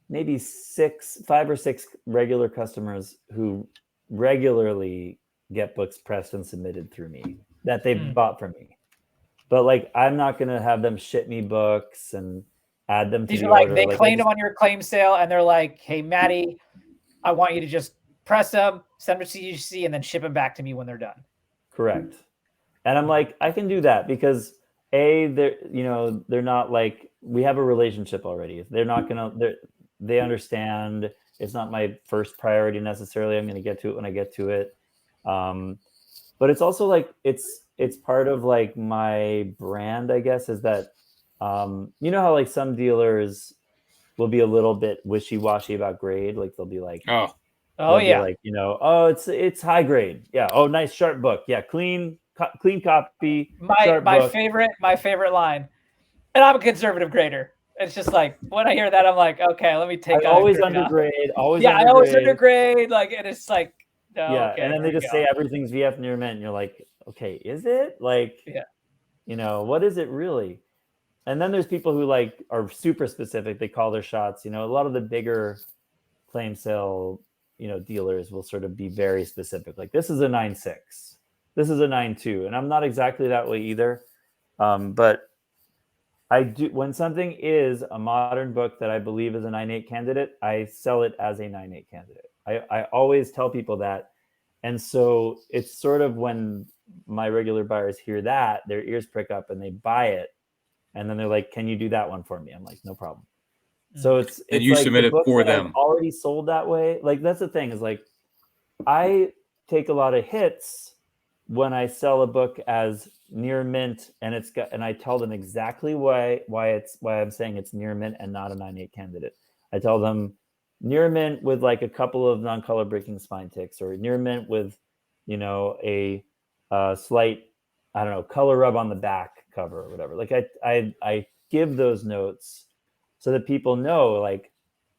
maybe 5 or 6 regular customers who regularly get books pressed and submitted through me that they've bought from me. But like, I'm not going to have them ship me books and add them to These the are like, order. they Like, claimed them on your claim sale and they're like, hey, Matty, I want you to just press them, send them to CGC, and then ship them back to me when they're done. Correct. And I'm like, I can do that because they're not like, we have a relationship already. They're not gonna, they understand it's not my first priority necessarily. I'm gonna get to it when I get to it. But it's also like it's part of like my brand, I guess, is that you know how like some dealers will be a little bit wishy-washy about grade, like they'll be like, Oh, Oh, be yeah. like, oh, it's high grade. Yeah. Oh, nice sharp book. Yeah, clean copy. Sharp My book. favorite line. And I'm a conservative grader. It's just like, when I hear that, I'm like, okay, let me take I always grade off. undergrade. Always Yeah, I always undergrade. undergrade. Like, and it's like, no, Yeah, okay, and then here they we just go. say everything's VF near mint, and you're like, okay, is it? Like, Yeah. what is it really? And then there's people who like are super specific. They call their shots. A lot of the bigger claim sale, dealers will sort of be very specific. Like, this is a 9.6, this is a 9.2, and I'm not exactly that way either. But I do, when something is a modern book that I believe is a 9.8 candidate, I sell it as a 9.8 candidate. I always tell people that. And so it's sort of when my regular buyers hear that, their ears prick up and they buy it. And then they're like, can you do that one for me? I'm like, no problem. So it's you like submit the it books for that I've them. already sold that way. Like, that's the thing, is like, I take a lot of hits when I sell a book as near mint, and I tell them exactly why I'm saying it's near mint and not a 9.8 candidate. I tell them near mint with like a couple of non-color breaking spine ticks, or near mint with a slight, I don't know, color rub on the back cover or whatever. Like, I give those notes so that people know, like,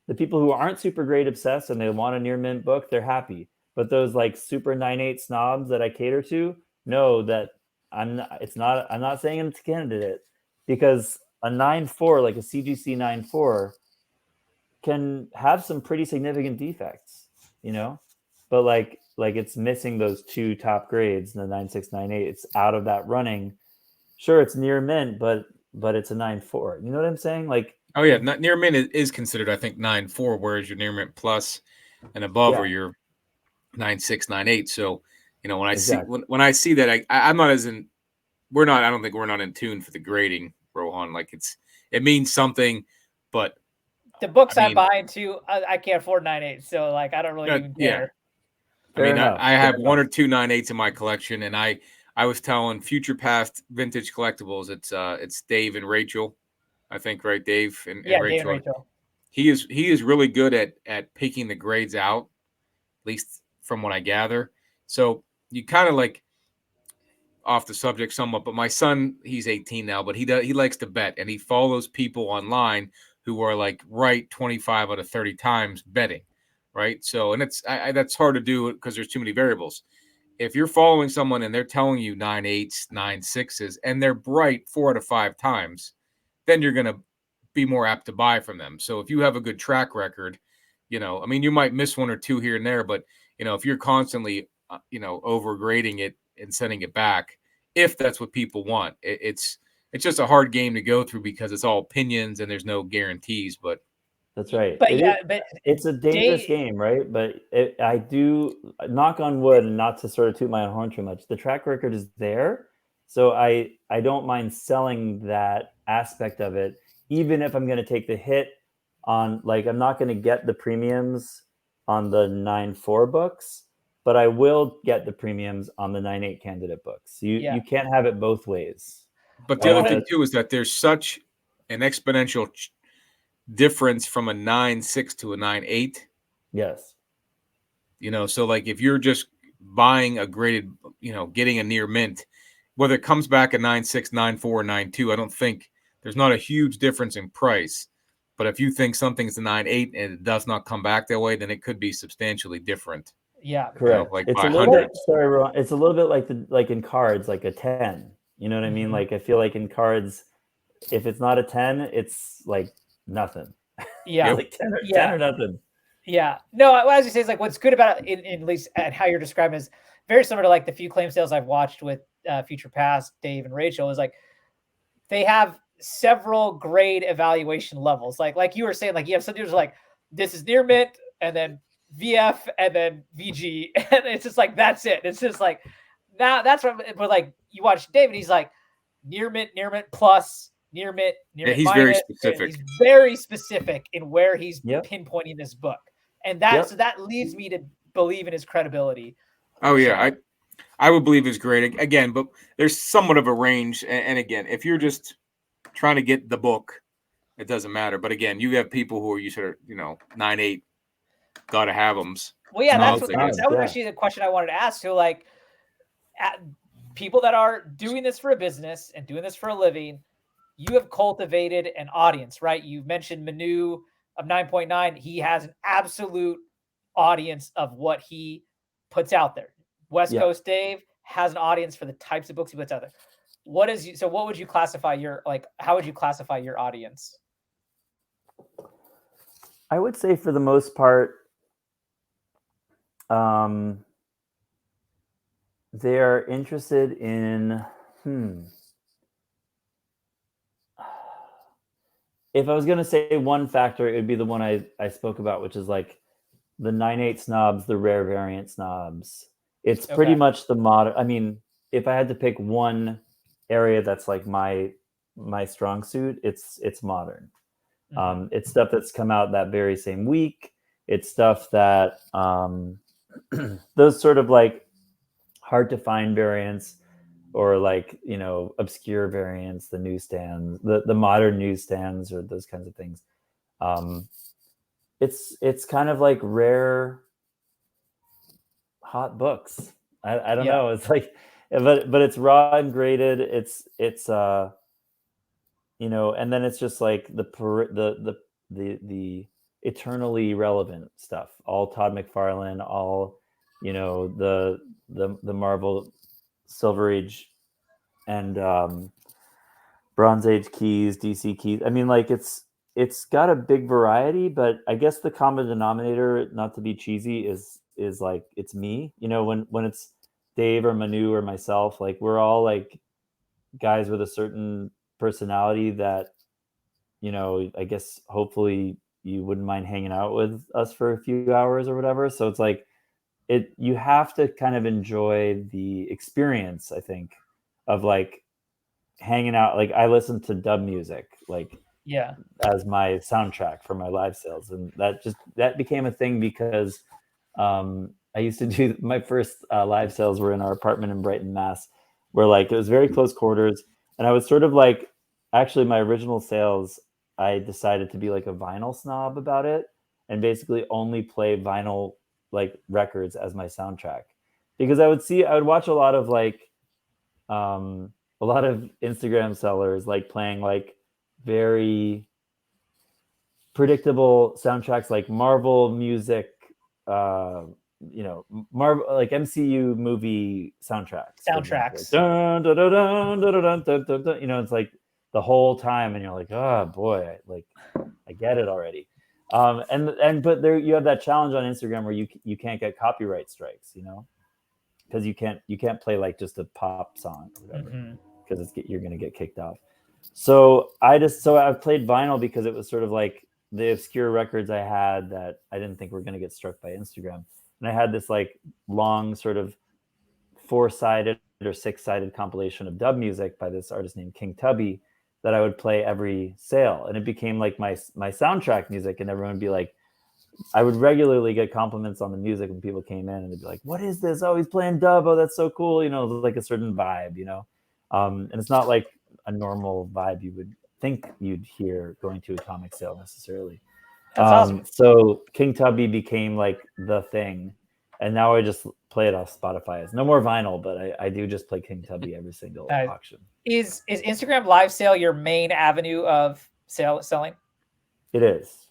the people who aren't super grade obsessed and they want a near mint book, they're happy. But those like super 9.8 snobs that I cater to know that I'm not saying it's a candidate, because a 9.4, like a CGC 9.4, can have some pretty significant defects, but like it's missing those 2 top grades, the 9.6, 9.8. It's out of that running. Sure, it's near mint, but it's a 9.4. You know what I'm saying? Like, oh yeah, near mint is considered, I think, 9.4, whereas your near mint plus and above are your 9.6, 9.8. So when I exactly. see when I see that, I'm not as in. I don't think we're not in tune for the grading, Rohan. Like, it means something, but The books I'm buying too, I can't afford 9.8, so like, I don't really even yeah. care. Fair enough. I have 1 or 2 9.8s in my collection, and I was telling Future Past Vintage Collectibles, it's Dave and Rachel, I think, right? Dave and Yeah, Rachel. Dave and Rachel. He is really good at picking the grades out, at least from what I gather. So you kind of like, off the subject somewhat, but my son, he's 18 now, but he likes to bet, and he follows people online who are like right 25 out of 30 times betting, right? So, and that's hard to do because there's too many variables. If you're following someone and they're telling you 9.8s, 9.6s, and they're bright 4 out of 5 times, then you're gonna be more apt to buy from them. So if you have a good track record, you might miss 1 or 2 here and there, but if you're constantly overgrading it and sending it back, if that's what people want, it's just a hard game to go through because it's all opinions and there's no guarantees. But that's right. But it's a dangerous game, right? But I do, knock on wood, and not to sort of toot my own horn too much, the track record is there. So I don't mind selling that aspect of it, even if I'm going to take the hit on, like, I'm not going to get the premiums on the 9.4 books, but I will get the premiums on the 9.8 candidate books. You can't have it both ways. But the other thing too is that there's such an exponential difference from a 9.6 to a 9.8. Yes. So like, if you're just buying a graded, getting a near mint, whether it comes back a 9.6, 9.4, or 9.2, I don't think there's not a huge difference in price. But if you think something's a 9.8 and it does not come back that way, then it could be substantially different. Yeah, correct. Like It's by a little hundreds. bit, sorry, Ron, it's a little bit like in cards, like a 10. You know what I mean? Like, I feel like in cards, if it's not a 10, it's like nothing. Yeah. Like 10 or nothing. Yeah. No, as you say, it's like what's good about it, at least at how you're describing, is very similar to like the few claim sales I've watched with Future Past, Dave and Rachel. Is like they have several grade evaluation levels. Like you were saying, like you have some dudes like this is near mint, and then VF, and then VG, and it's just like that's it. It's just like now that's what. But like you watch Dave, and he's like near mint plus. Near mint he's minus. very specific. He's very specific in where he's Yep. pinpointing this book. And that so that leads me to believe in his credibility. Oh yeah, I would believe is great again, but there's somewhat of a range. And again, if you're just trying to get the book, it doesn't matter. But again, you have people who are you sort of 9.8, gotta have them. Well, yeah, that was actually the question I wanted to ask. So like, people that are doing this for a business and doing this for a living, you have cultivated an audience, right? You mentioned Manu of 9.9. He has an absolute audience of what he puts out there. West Coast Dave has an audience for the types of books he puts out there. What would you classify your, like, how would you classify your audience? I would say for the most part, they are interested in, if I was going to say one factor, it would be the one I spoke about, which is like the 9.8 snobs, the rare variant snobs. It's pretty much the modern. I mean, if I had to pick one area that's like my strong suit, it's modern. It's stuff that's come out that very same week. It's stuff that those sort of like hard to find variants, or like, obscure variants, the newsstands, the modern newsstands, or those kinds of things. It's kind of like rare, hot books. I don't know. It's like, but it's raw and graded. It's and then it's just like the eternally relevant stuff. All Todd McFarlane, all the Marvel Silver Age and Bronze Age keys, DC keys. I mean, like it's got a big variety, but I guess the common denominator, not to be cheesy, is like it's me. When it's Dave or Manu or myself, like we're all like guys with a certain personality that I guess hopefully you wouldn't mind hanging out with us for a few hours or whatever. So it's like you have to kind of enjoy the experience, I think, of like hanging out. Like I listen to dub music like as my soundtrack for my live sales, and that became a thing because I used to do my first live sales were in our apartment in Brighton, Mass, where like it was very close quarters, and I was sort of like, actually my original sales, I decided to be like a vinyl snob about it and basically only play vinyl like records as my soundtrack, because I would watch a lot of like Instagram sellers like playing like very predictable soundtracks, like Marvel music, Marvel like MCU movie soundtracks. Soundtracks. Like, dun, dun, dun, dun, dun, dun, dun, dun, dun. It's like the whole time, and you're like, oh boy, I get it already. But there you have that challenge on Instagram where you can't get copyright strikes, because you can't play like just a pop song or whatever, because you're gonna get kicked off. So I've played vinyl because it was sort of like the obscure records I had that I didn't think were gonna get struck by Instagram, and I had this like long sort of 4-sided or 6-sided compilation of dub music by this artist named King Tubby that I would play every sale, and it became like my soundtrack music. And everyone would be like, I would regularly get compliments on the music when people came in, and they'd be like, "What is this? Oh, he's playing dub. Oh, that's so cool." It was like a certain vibe, and it's not like a normal vibe you would think you'd hear going to a comic sale necessarily. That's awesome. So King Tubby became like the thing, and now I just play it off Spotify. It's no more vinyl, but I do just play King Tubby every single auction. Is Instagram live sale your main avenue of selling? It is.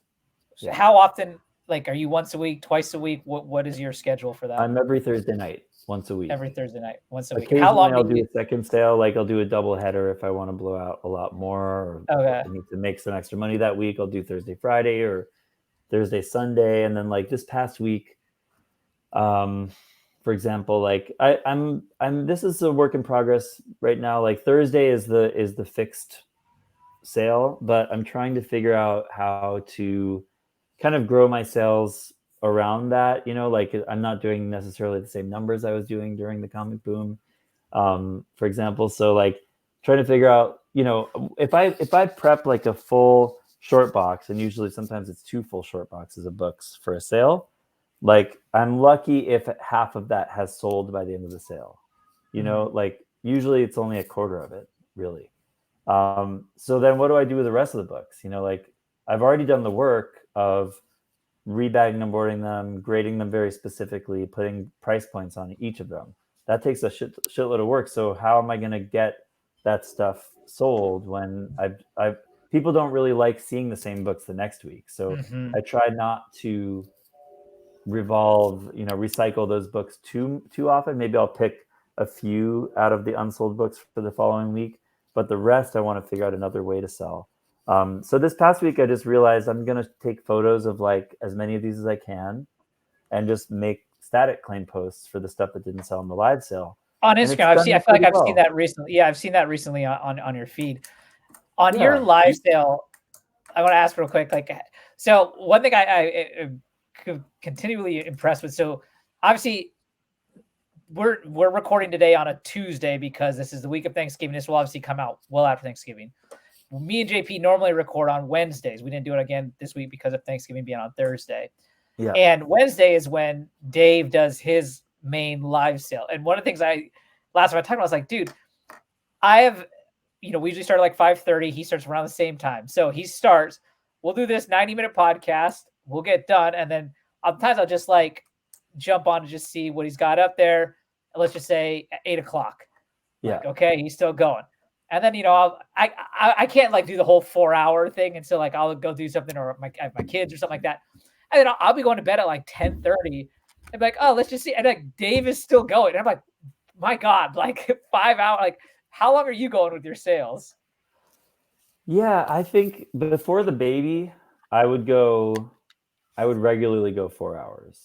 Yeah. How often? Like, are you once a week, twice a week? What is your schedule for that? I'm every Thursday night. once a week. Every Thursday night, once a week. Occasionally, How long I'll do a second sale. Like I'll do a double header if I want to blow out a lot more, or Okay. I need to make some extra money that week. I'll do Thursday, Friday, or Thursday, Sunday, and then like this past week, for example, like I'm this is a work in progress right now. Like Thursday is the fixed sale, but I'm trying to figure out how to kind of grow my sales around that. Like I'm not doing necessarily the same numbers I was doing during the comic boom, for example. So like trying to figure out, if I prep like a full short box, and usually sometimes it's 2 full short boxes of books for a sale, like I'm lucky if half of that has sold by the end of the sale. Like usually it's only a quarter of it, really. So then what do I do with the rest of the books? Like I've already done the work of rebagging them, boarding them, grading them very specifically, putting price points on each of them. That takes a shitload of work. So how am I going to get that stuff sold when people don't really like seeing the same books the next week? So I try not to recycle those books too often. Maybe I'll pick a few out of the unsold books for the following week, but the rest I want to figure out another way to sell. So this past week, I just realized I'm going to take photos of like as many of these as I can and just make static claim posts for the stuff that didn't sell in the live sale. On Instagram, I feel like I've seen that recently. Yeah, I've seen that recently on your feed. On your live sale, I want to ask real quick, like, so one thing I continually impressed with. So obviously we're recording today on a Tuesday because this is the week of Thanksgiving. This will obviously come out well after Thanksgiving. Me and JP normally record on Wednesdays. We didn't do it again this week because of Thanksgiving being on Thursday. Yeah. And Wednesday is when Dave does his main live sale. And one of the things last time I talked about, I was like, dude, I have, we usually start at like 5:30. He starts around the same time. So he starts, we'll do this 90-minute podcast. We'll get done. And then sometimes I'll just like jump on to just see what he's got up there. Let's just say at 8 o'clock. Yeah. Like, okay. He's still going. And then, I can't like do the whole 4-hour thing. And so like, I'll go do something or I have my kids or something like that. And then I'll be going to bed at like 10:30 and be like, oh, let's just see. And like Dave is still going. And I'm like, my God, like 5 hours. Like, how long are you going with your sales? Yeah, I think before the baby, I would regularly go 4 hours.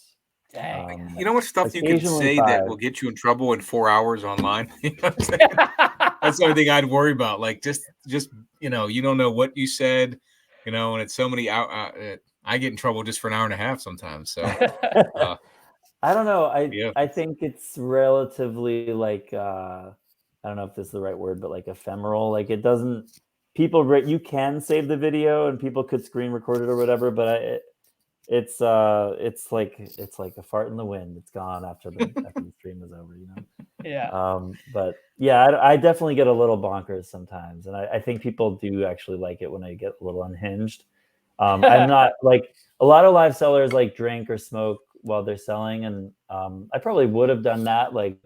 Dang. You know what stuff you can say 5. That will get you in trouble in 4 hours online? You know what I'm saying? That's the only thing I'd worry about. Like just you don't know what you said, and it's so many out. I get in trouble just for an hour and a half sometimes. So I don't know. I think it's relatively like I don't know if this is the right word, but like ephemeral. Like it doesn't. You can save the video and people could screen record it or whatever, but it's like a fart in the wind. It's gone after the stream is over, Yeah. But yeah, I definitely get a little bonkers sometimes, and I think people do actually like it when I get a little unhinged. I'm not like a lot of live sellers like drink or smoke while they're selling, and I probably would have done that like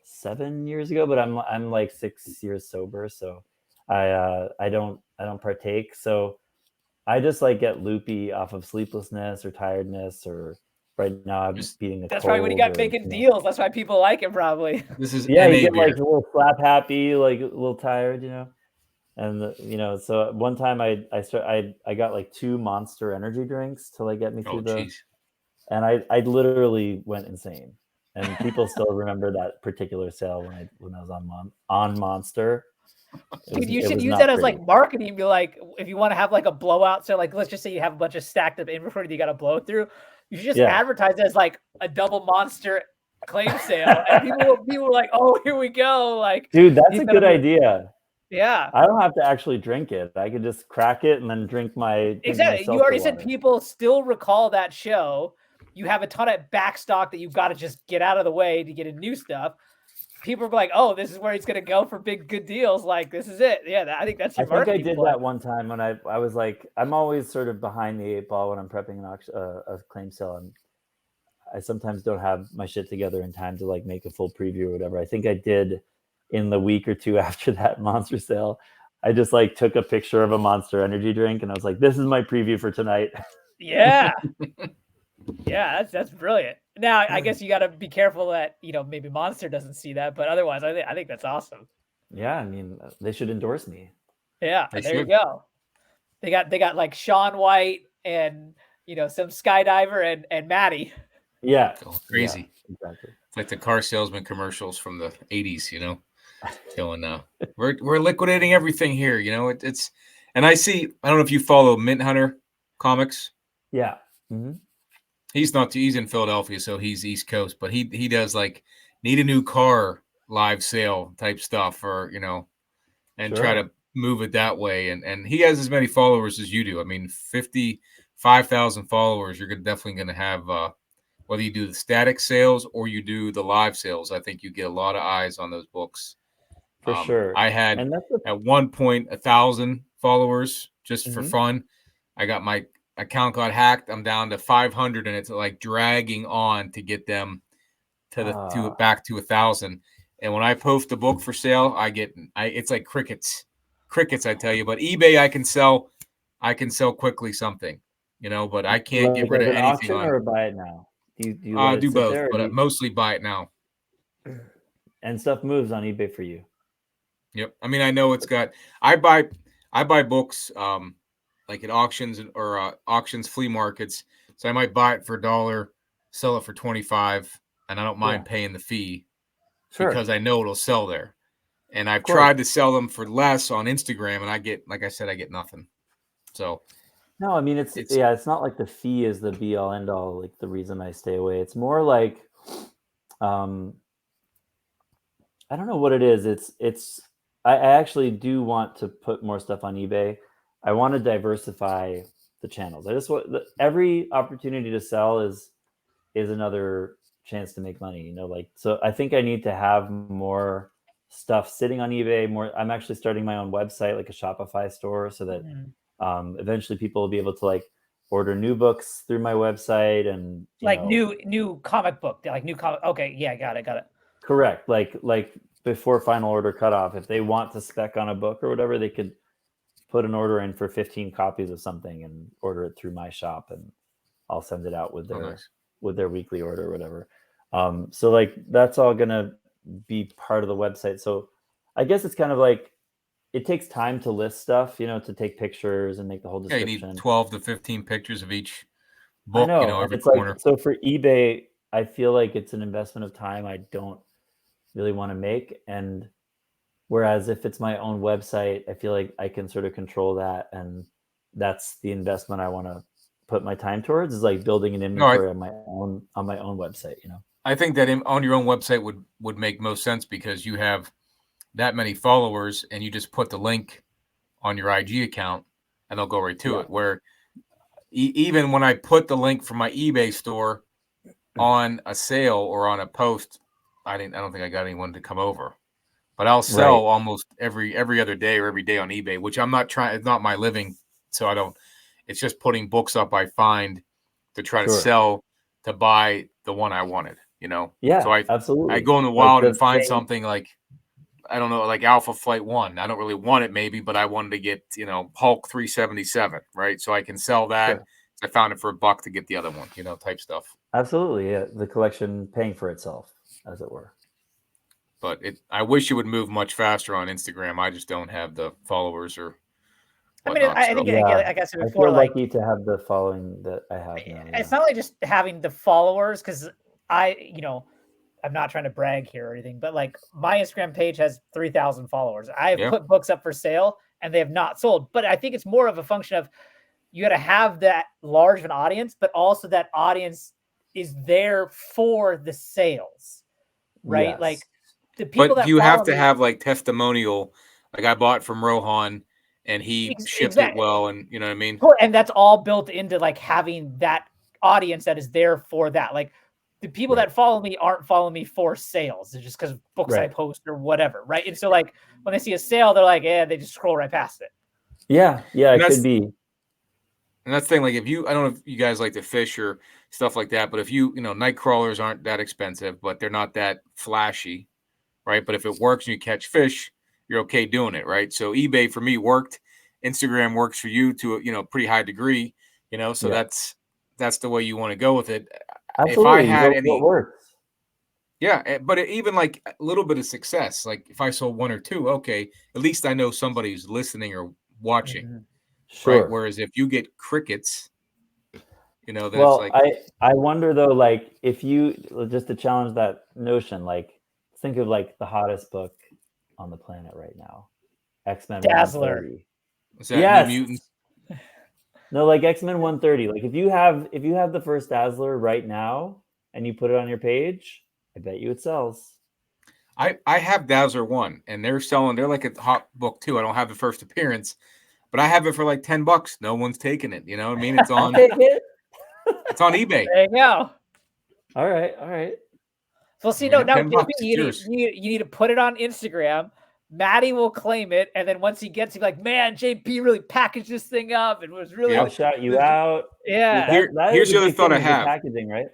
7 years ago, but I'm like 6 years sober, so I don't partake. So I just like get loopy off of sleeplessness or tiredness, or right now I'm just beating a That's cold. probably when you got making deals. That's why people like it probably. This is you get like a little slap happy, like a little tired, and so one time I got like 2 Monster energy drinks to like get me through and I literally went insane. And people still remember that particular sale when I was on Monster. Dude, you should use that as like marketing. Be like, if you want to have like a blowout, so like let's just say you have a bunch of stacked up inventory that you got to blow through. You should just advertise it as like a double Monster claim sale, and people are like, oh, here we go. Like, dude, that's a good idea. Yeah, I don't have to actually drink it. I could just crack it and then drink my exactly. You already said people still recall that show. You have a ton of back stock that you've got to just get out of the way to get in new stuff. People are like, oh, this is where he's going to go for big, good deals. Like, this is it. Yeah, I think that's your marketing. I did that one time when I was like, I'm always sort of behind the 8 ball when I'm prepping a claim sale. And I sometimes don't have my shit together in time to like make a full preview or whatever. I think I did in the week or 2 after that Monster sale. I just like took a picture of a Monster energy drink and I was like, this is my preview for tonight. Yeah. Yeah, that's brilliant. Now, I guess you got to be careful that, maybe Monster doesn't see that, but otherwise, I think that's awesome. Yeah, I mean, they should endorse me. Yeah, They there you should. go. They got like Sean White and some skydiver and Matty. Yeah, Oh, crazy. Yeah, exactly. It's like the car salesman commercials from the 80s, telling we're liquidating everything here. It's and I don't know if you follow Mint Hunter Comics. Yeah. Mm-hmm. He's in Philadelphia, so he's East Coast, but he does like need a new car live sale type stuff, or and try to move it that way. And he has as many followers as you do. I mean, 55,000 followers. You're definitely going to have whether you do the static sales or you do the live sales. I think you get a lot of eyes on those books. For sure. I had at one point 1,000 followers just for fun. I got my account got hacked. I'm down to 500, and it's like dragging on to get them to back to 1,000. And when I post a book for sale, it's like crickets, I tell you. But eBay, I can sell quickly something, but I can't get rid of anything on. Or buy it now. Do you let do it sit both, there, but mostly buy it now. And stuff moves on eBay for you. Yep. I mean, I know it's got. I buy books like at auctions or auctions, flea markets. So I might buy it for $1, sell it for 25, and I don't mind paying the fee because I know it'll sell there. And I've tried to sell them for less on Instagram, and I get nothing. So no, I mean it's not like the fee is the be all end all, like the reason I stay away. It's more like I don't know what it is. I actually do want to put more stuff on eBay. I want to diversify the channels. I just want every opportunity to sell is another chance to make money, so I think I need to have more stuff sitting on eBay. I'm actually starting my own website, like a Shopify store, so that eventually people will be able to order new books through my website and new comic book, like new comic. Okay, yeah, got it. Correct. Like before final order cutoff, if they want to spec on a book or whatever, they could put an order in for 15 copies of something and order it through my shop, and I'll send it out with their weekly order or whatever. So that's all gonna be part of the website. So I guess it's kind of like it takes time to list stuff, to take pictures and make the whole description. Yeah, you need 12 to 15 pictures of each book, every it's corner. So for eBay, I feel like it's an investment of time I don't really want to make. And whereas if it's my own website, I feel like I can sort of control that. And that's the investment I want to put my time towards, is building an inventory on my own website, I think that on your own website would make most sense because you have that many followers and you just put the link on your IG account and they'll go right to it. Where even when I put the link from my eBay store on a sale or on a post, I don't think I got anyone to come over, but I'll sell almost every other day or every day on eBay, which I'm not trying. It's not my living. So I don't, it's just putting books up I find to try to sell, to buy the one I wanted, Yeah, so absolutely. I go in the wild and find something like, I don't know, like Alpha Flight 1. I don't really want it maybe, but I wanted to get, Hulk 377, right? So I can sell that. I found it for $1 to get the other one, type stuff. Absolutely. Yeah. The collection paying for itself, as it were. But I wish it would move much faster on Instagram. I just don't have the followers or whatnot. I think, like I said before, I feel lucky to have the following that I have now. It's not only just having the followers, because I'm not trying to brag here or anything, but my Instagram page has 3,000 followers. I've put books up for sale and they have not sold. But I think it's more of a function of you got to have that large of an audience, but also that audience is there for the sales, right? Yes. The people but you have to have testimonial. Like I bought from Rohan and he shipped it well, and you know what I mean? And that's all built into having that audience that is there for that. The people that follow me aren't following me for sales. It's just because of books I post or whatever, right? And so when they see a sale, they're they just scroll right past it. Yeah, it could be. And that's the thing, if I don't know if you guys like to fish or stuff like that, but if night crawlers aren't that expensive, but they're not that flashy, right? But if it works and you catch fish, you're okay doing it, right? So eBay for me worked. Instagram works for you to a pretty high degree, so that's the way you want to go with it. Absolutely. if I had What works. Yeah, but even like a little bit of success, like if I sold one or two, okay, at least I know somebody's listening or watching, Mm-hmm. Sure. right? Whereas if you get crickets, that's well, like, I wonder though, like if you just to challenge that notion, like think of like the hottest book on the planet right now, X-Men Dazzler. 130. is that Yes. New Mutants? No, like X-Men 130. Like if you have the first Dazzler right now and you put it on your page, I bet you it sells. I have Dazzler 1 and they're like a hot book too. I don't have the first appearance, but I have it for like $10. No one's taking it. You know what I mean? It's I'll on take it. it's on eBay. There you go. All right. Well, see, I mean, now $10, JP, it's you yours. need to put it on Instagram. Matty will claim it, and then once he gets it, like, man, JP really packaged this thing up and was really. I'll shout you out. Yeah. That Here's is the a other big thought thing I with the have. packaging, right?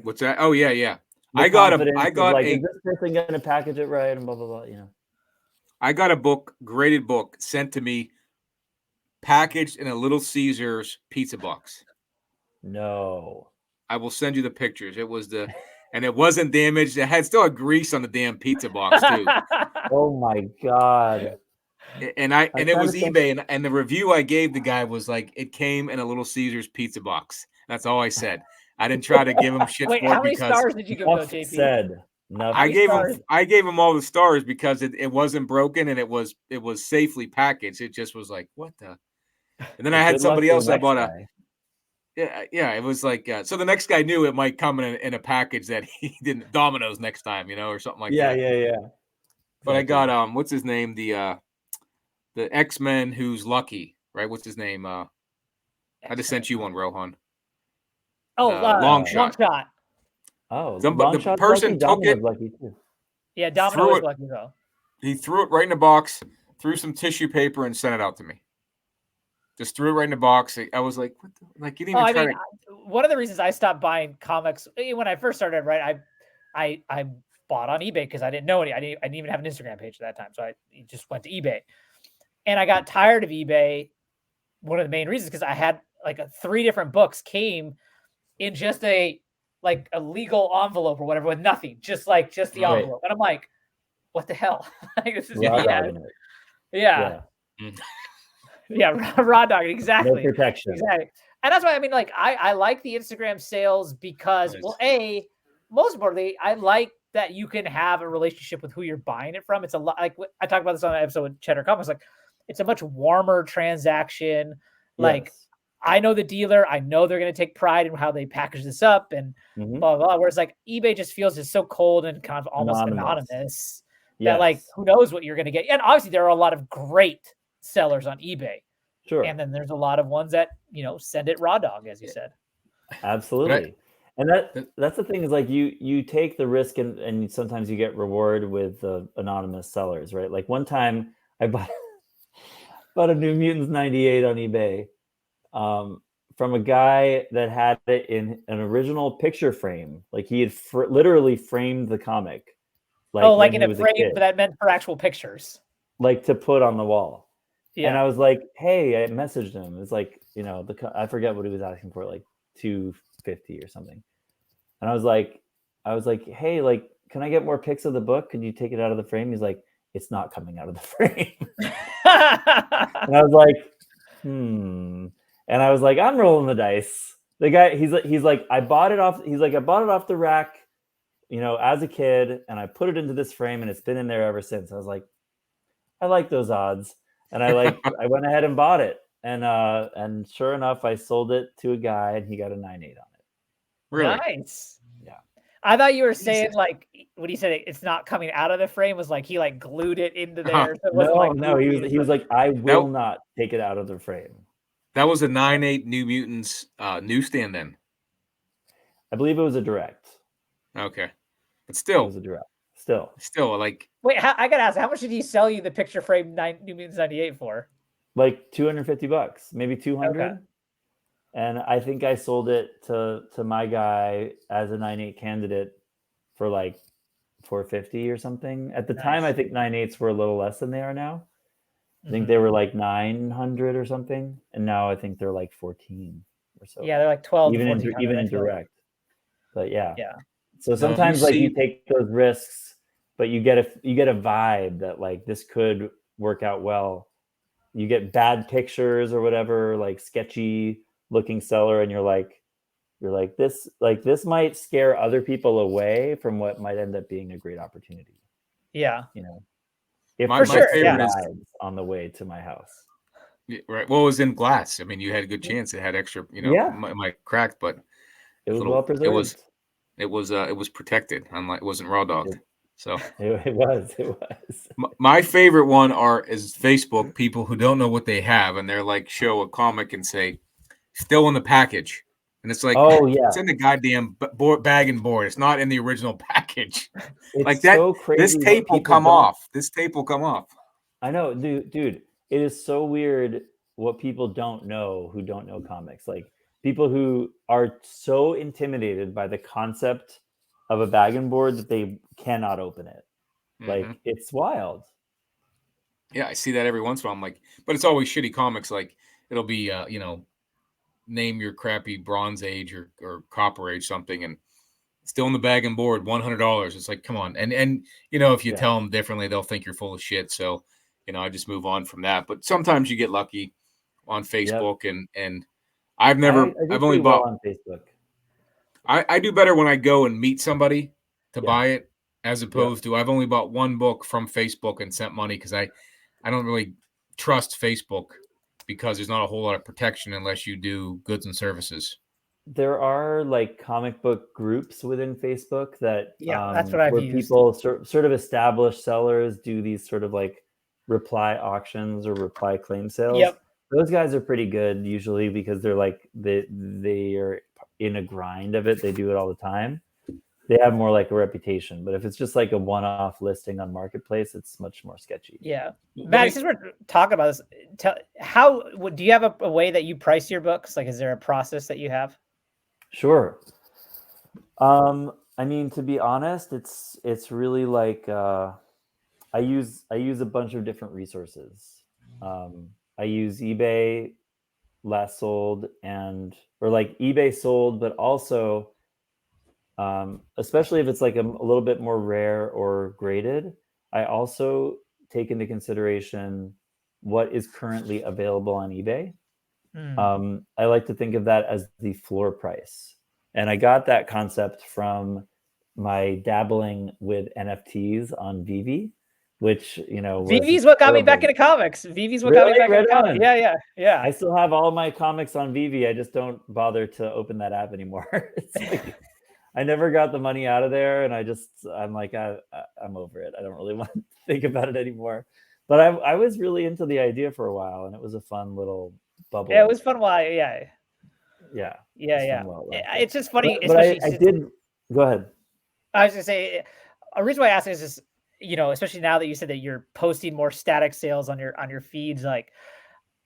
What's that? Oh yeah. The I got confidence of, like, a is this person gonna package it right and blah blah blah, you know. I got a book, graded book, sent to me, packaged in a Little Caesars pizza box. No. I will send you the pictures. And it wasn't damaged. It had still had grease on the damn pizza box too. Oh my God. And it was eBay, and the review I gave the guy was like, it came in a Little Caesars pizza box. That's all I said. I didn't try to give him shit Wait, for how it many because stars did you give though, JP? Said. I gave him all the stars because it wasn't broken and it was safely packaged. It just was like, what the? And then I had somebody else I bought a. Yeah, it was like so. The next guy knew it might come in a package that he didn't. Domino's next time, or something like that. Yeah. But I got what's his name? The X-Men who's lucky, right? What's his name? I just sent you one, Rohan. Oh, long shot. Oh, the person took it. Lucky too. Yeah, Domino was lucky though. He threw it right in the box, threw some tissue paper, and sent it out to me. Just threw it right in the box. I was like, what the, like you didn't even try to. One of the reasons I stopped buying comics when I first started, right? I bought on eBay because I didn't know any. I didn't even have an Instagram page at that time, so I just went to eBay, and I got tired of eBay. One of the main reasons because I had like 3 different books came in just a legal envelope or whatever with nothing, just the envelope, and I'm like, what the hell? This is yeah. Yeah, raw dog, exactly. No protection. Exactly. And that's why I like the Instagram sales because most importantly, I like that you can have a relationship with who you're buying it from. It's a lot like I talked about this on an episode with Cheddar Comics. Like it's a much warmer transaction. Like I know the dealer, I know they're gonna take pride in how they package this up and blah, blah, blah. Whereas like eBay just feels just so cold and kind of almost anonymous. That like who knows what you're gonna get. And obviously there are a lot of great sellers on eBay. Sure. And then there's a lot of ones that, send it raw dog, as you said. Absolutely. And that's the thing is like you take the risk and sometimes you get reward with anonymous sellers, right? Like one time I bought a New Mutants 98 on eBay from a guy that had it in an original picture frame. Like he had literally framed the comic. Like in a frame that meant for actual pictures. Like to put on the wall. Yeah. And I was like, hey, I messaged him. It's like, I forget what he was asking for, like $250 or something. And I was like, hey, like, can I get more pics of the book? Could you take it out of the frame? He's like, it's not coming out of the frame. And I was like, And I was like, I'm rolling the dice. The guy, he's like, I bought it off the rack, as a kid, and I put it into this frame, and it's been in there ever since. I was like, I like those odds. And I went ahead and bought it. And sure enough, I sold it to a guy and he got a 9.8 on it. Really? Nice. Yeah. I thought you were saying like when he said it's not coming out of the frame was like he like glued it into there. So it no, he was like, I will not take it out of the frame. That was a 9.8 New Mutants newsstand then. I believe it was a direct. Okay. But still. It was a direct. Still like. Wait, I gotta ask, how much did he sell you the picture frame New Mutants 98 for? Like $250, maybe 200. Okay. And I think I sold it to my guy as a 9.8 candidate for like $450 or something. At the time, I think 9.8s were a little less than they are now. I think they were like 900 or something, and now I think they're like 14 or so. Yeah, they're like 12 even to in 1400. even I in feel like. direct. But yeah. Yeah. So sometimes like you take those risks, but you get a vibe that like this could work out well. You get bad pictures or whatever, like sketchy looking seller, and you're like this might scare other people away from what might end up being a great opportunity. Yeah. You know, if my favorite is on the way to my house. Right. Well, it was in glass. I mean, you had a good chance. It had extra, might crack, but it was well preserved. It was protected. Unlike, it wasn't raw dogged. So it was. My favorite one is Facebook people who don't know what they have, and they're like, show a comic and say, still in the package. And it's like, oh yeah, it's in the goddamn bag and board. It's not in the original package. It's like that. So crazy. This tape will come off. This tape will come off. I know, dude. It is so weird what people don't know who don't know comics. Like people who are so intimidated by the concept of a bag and board that they cannot open it. Like it's wild. Yeah, I see that every once in a while. I'm like, but it's always shitty comics. Like it'll be, name your crappy Bronze Age or Copper Age something, and still in the bag and board, $100. It's like, come on. And if you tell them differently, they'll think you're full of shit. So, I just move on from that. But sometimes you get lucky on Facebook, and I've only bought on Facebook. I do better when I go and meet somebody to buy it, as opposed to I've only bought one book from Facebook and sent money because I don't really trust Facebook because there's not a whole lot of protection unless you do goods and services. There are like comic book groups within Facebook that that's what I've where used. People sort of established sellers do these sort of like reply auctions or reply claim sales. Yep. Those guys are pretty good usually because they're like they are in a grind of it. They do it all the time. They have more like a reputation. But if it's just like a one-off listing on Marketplace, it's much more sketchy. Yeah. Matty, since we're talking about this, do you have a way that you price your books? Like, is there a process that you have? Sure. I mean, to be honest, it's really like I use a bunch of different resources. I use eBay, last sold, or like eBay sold, but also especially if it's like a little bit more rare or graded, I also take into consideration what is currently available on eBay. I like to think of that as the floor price. And I got that concept from my dabbling with NFTs on Vivi, which, Vivi's what got me back into comics. Vivi's what got me back into comics. Yeah. I still have all my comics on Vivi. I just don't bother to open that app anymore. It's like, I never got the money out of there. And I'm like, I'm over it. I don't really want to think about it anymore. But I was really into the idea for a while, and it was a fun little bubble. Yeah, it was fun while. Yeah. It's just funny. But I did. Go ahead. I was gonna say, a reason why I asked is just, especially now that you said that you're posting more static sales on your feeds. Like,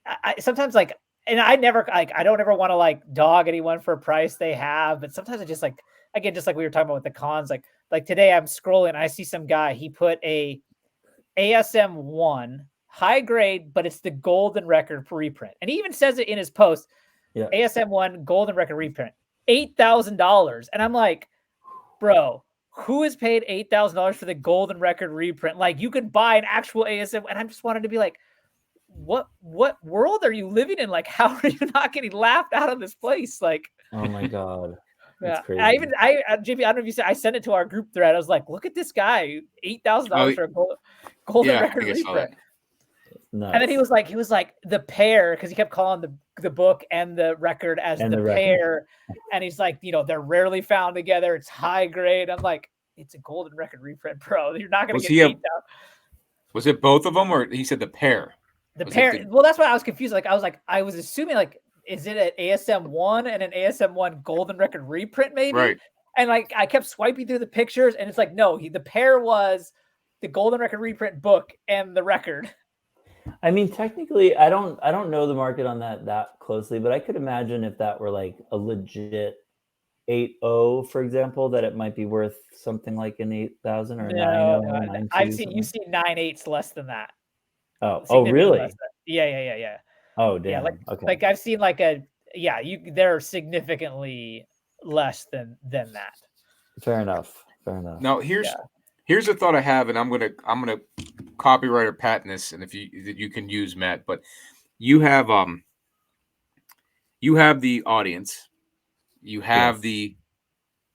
I sometimes like, and I never like, I don't ever want to like dog anyone for a price they have, but sometimes I just like, again, just like we were talking about with the cons, like today I'm scrolling, I see some guy, he put a ASM1 high grade, but it's the golden record reprint. And he even says it in his post, ASM1 golden record reprint, $8,000. And I'm like, bro, who has paid $8,000 for the golden record reprint? Like, you could buy an actual ASM. And I just wanted to be like, what world are you living in? Like, how are you not getting laughed out of this place? Like, oh my God. Yeah, JP, I don't know if you said, I sent it to our group thread. I was like, look at this guy, $8,000 for a golden record reprint. Nice. And then he was like the pair, because he kept calling the book and the record as the pair. And he's like, they're rarely found together. It's high grade. I'm like, it's a golden record reprint, bro. You're not going to get $8,000. Was it both of them, or he said the pair? The pair. Well, that's why I was confused. Like, I was assuming like, is it an ASM1 and an ASM1 golden record reprint maybe? Right. And like, I kept swiping through the pictures, and it's like, no, the pair was the golden record reprint book and the record. I mean, technically, I don't know the market on that closely, but I could imagine if that were like a legit 8.0, for example, that it might be worth something like an 8,000 or a 9.0. I've seen, you see 9.8s less than that. Oh, really? Yeah. Oh, damn. Yeah, Okay. like I've seen like yeah, they're significantly less than that. Fair enough. Now here's a thought I have, and I'm gonna copyright or patent this, and if you can use, Matt, but you have the audience, you have the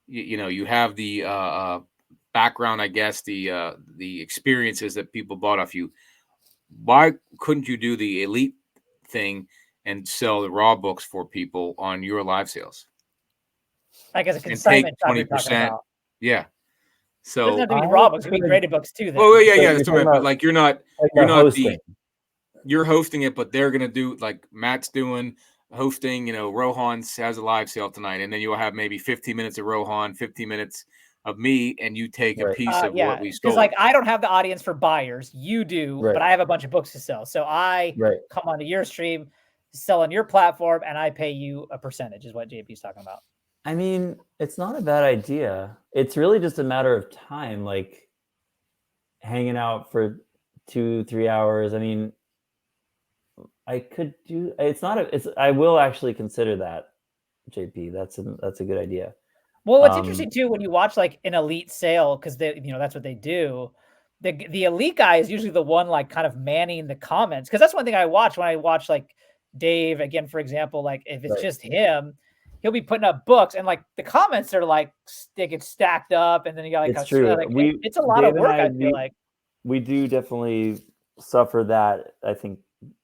you have the background, I guess, the experiences that people bought off you. Why couldn't you do the elite thing and sell the raw books for people on your live sales? Like as a consignment shop you're talking about. Yeah. So it doesn't have to be raw books, it could be graded books too. Then. Oh yeah, that's what I meant. But like you're not hosting. You're hosting it, but they're gonna do like Matt's doing hosting. Rohan has a live sale tonight, and then you'll have maybe 15 minutes of Rohan, 15 minutes of me, and you take a piece of what we sold. Because like I don't have the audience for buyers, you do, but I have a bunch of books to sell. So I come onto your stream, sell on your platform, and I pay you a percentage. Is what JP's talking about. I mean, it's not a bad idea. It's really just a matter of time, like hanging out for 2-3 hours. I mean, I could do. I will actually consider that, JP. That's a good idea. Well, what's interesting too, when you watch like an elite sale, because that's what they do. The elite guy is usually the one like kind of manning the comments, because that's one thing I watch when I watch like Dave again, for example. Like if it's just him, he'll be putting up books, and like the comments are like they get stacked up, and then you got like it's true. Like, it's a lot of work. I feel like we do definitely suffer that. I think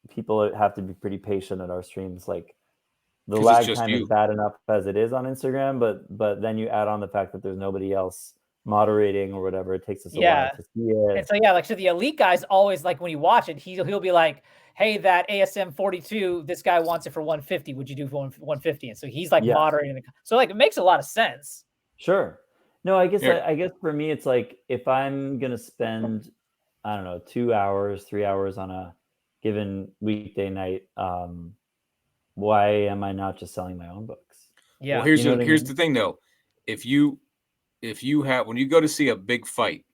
people have to be pretty patient at our streams. Like the lag time is bad enough as it is on Instagram, but then you add on the fact that there's nobody else moderating or whatever. It takes us a while to see it. And so the elite guy's always like, when you watch it, he'll be like, hey, that ASM 42, this guy wants it for 150. Would you do for 150? And so he's like moderating. So like it makes a lot of sense. Sure. No, I guess for me it's like if I'm gonna spend, I don't know, 2 hours, 3 hours on a given weekday night, why am I not just selling my own books? Yeah. Well, here's the thing though. If you have, when you go to see a big fight,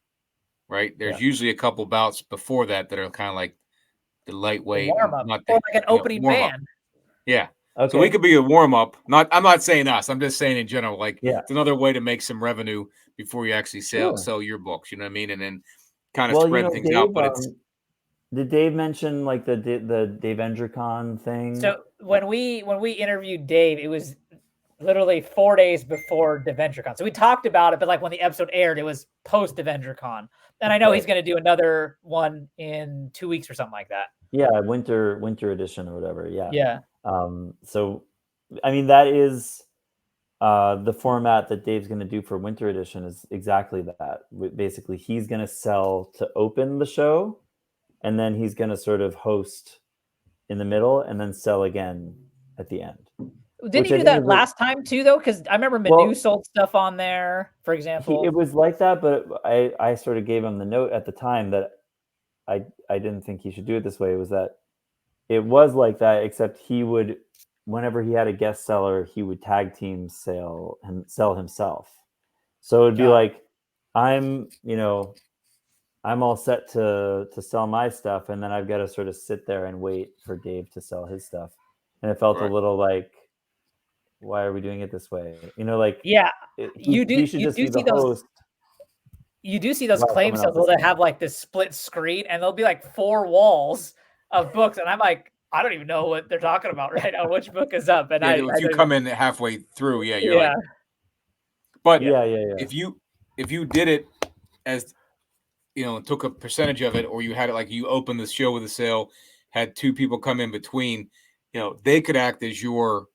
right, there's usually a couple bouts before that are kind of like the lightweight warm up, or like an opening band. Yeah. Okay. So we could be a warm up. I'm not saying us. I'm just saying in general. Like it's another way to make some revenue before you actually sell your books. You know what I mean? And then kind of spread things out. But did Dave mention like the DaveEngerCon thing? So when we interviewed Dave, it was literally 4 days before DaveEngerCon. So we talked about it, but like when the episode aired, it was post DaveEngerCon. And I know he's going to do another one in 2 weeks or something like that. Yeah, winter edition or whatever. Yeah. Yeah. So, I mean, that is the format that Dave's going to do for winter edition is exactly that. Basically, he's going to sell to open the show, and then he's going to sort of host in the middle and then sell again at the end. Didn't he do that last time too, though? Because I remember Manu sold stuff on there, for example. It was like that, but I sort of gave him the note at the time that I didn't think he should do it this way. It was that it was like that, except he would, whenever he had a guest seller, he would tag team sell himself. So it'd be like, I'm all set to sell my stuff, and then I've got to sort of sit there and wait for Dave to sell his stuff. And it felt a little like, why are we doing it this way? Like, you do see those claim sales where they have like this split screen, and there'll be like 4 walls of books, and I'm like, I don't even know what they're talking about right now. Which book is up? And if you come in halfway through, you're like, but if you did it as took a percentage of it, or you had it like you opened the show with a sale, had 2 people come in between, they could act as your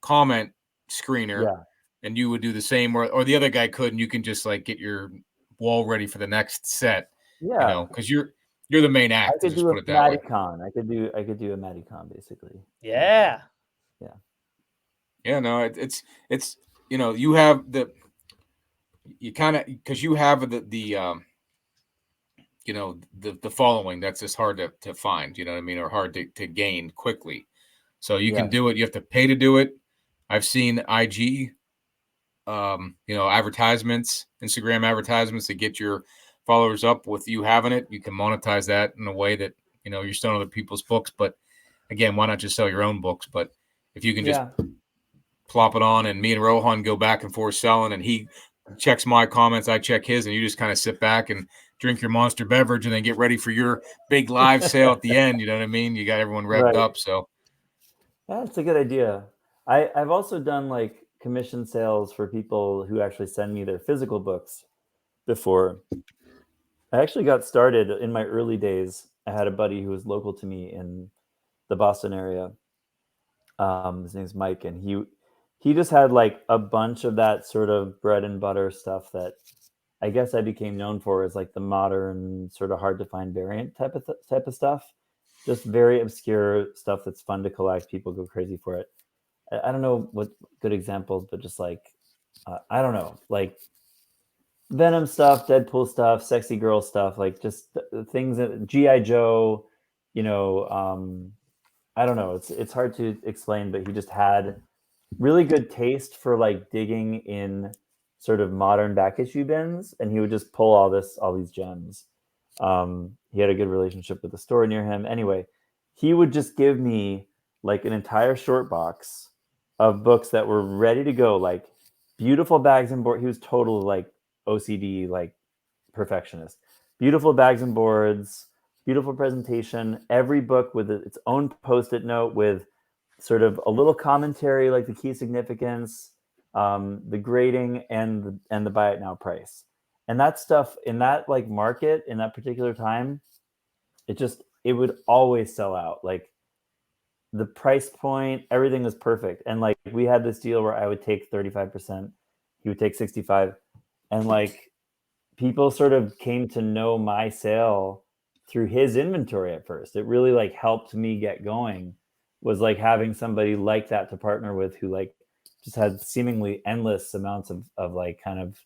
comment screener, and you would do the same, or the other guy could, and you can just like get your wall ready for the next set. Because you're the main act. I could do a MattyCon. I could do a MattyCon basically. Yeah. No, it's you have because you have the following that's just hard to find, you know what I mean, or hard to gain quickly. So you can do it. You have to pay to do it. I've seen IG, advertisements, Instagram advertisements to get your followers up with you having it. You can monetize that in a way that, you're selling other people's books. But again, why not just sell your own books? But If you can just plop it on, and me and Rohan go back and forth selling, and he checks my comments, I check his, and you just kind of sit back and drink your monster beverage and then get ready for your big live sale at the end. You know what I mean? You got everyone revved up. So that's a good idea. I've also done like commission sales for people who actually send me their physical books before. I actually got started in my early days. I had a buddy who was local to me in the Boston area. His name's Mike, and he just had like a bunch of that sort of bread and butter stuff that I guess I became known for, as like the modern sort of hard to find variant type of stuff. Just very obscure stuff that's fun to collect. People go crazy for it. I don't know what good examples, but just like I don't know, like Venom stuff, Deadpool stuff, sexy girl stuff, like just things that G.I. Joe, you know, I don't know. It's hard to explain, but he just had really good taste for like digging in sort of modern back issue bins, and he would just pull all these gems. He had a good relationship with the store near him. Anyway, he would just give me like an entire short box of books that were ready to go, like beautiful bags and board. He was total like OCD, like perfectionist. Beautiful bags and boards, beautiful presentation. Every book with its own post-it note with sort of a little commentary, like the key significance, the grading, and the buy it now price. And that stuff in that like market in that particular time, it would always sell out. Like the price point, everything was perfect. And like we had this deal where I would take 35%, he would take 65%, and like people sort of came to know my sale through his inventory at first. It really like helped me get going, was like having somebody like that to partner with, who like just had seemingly endless amounts of like kind of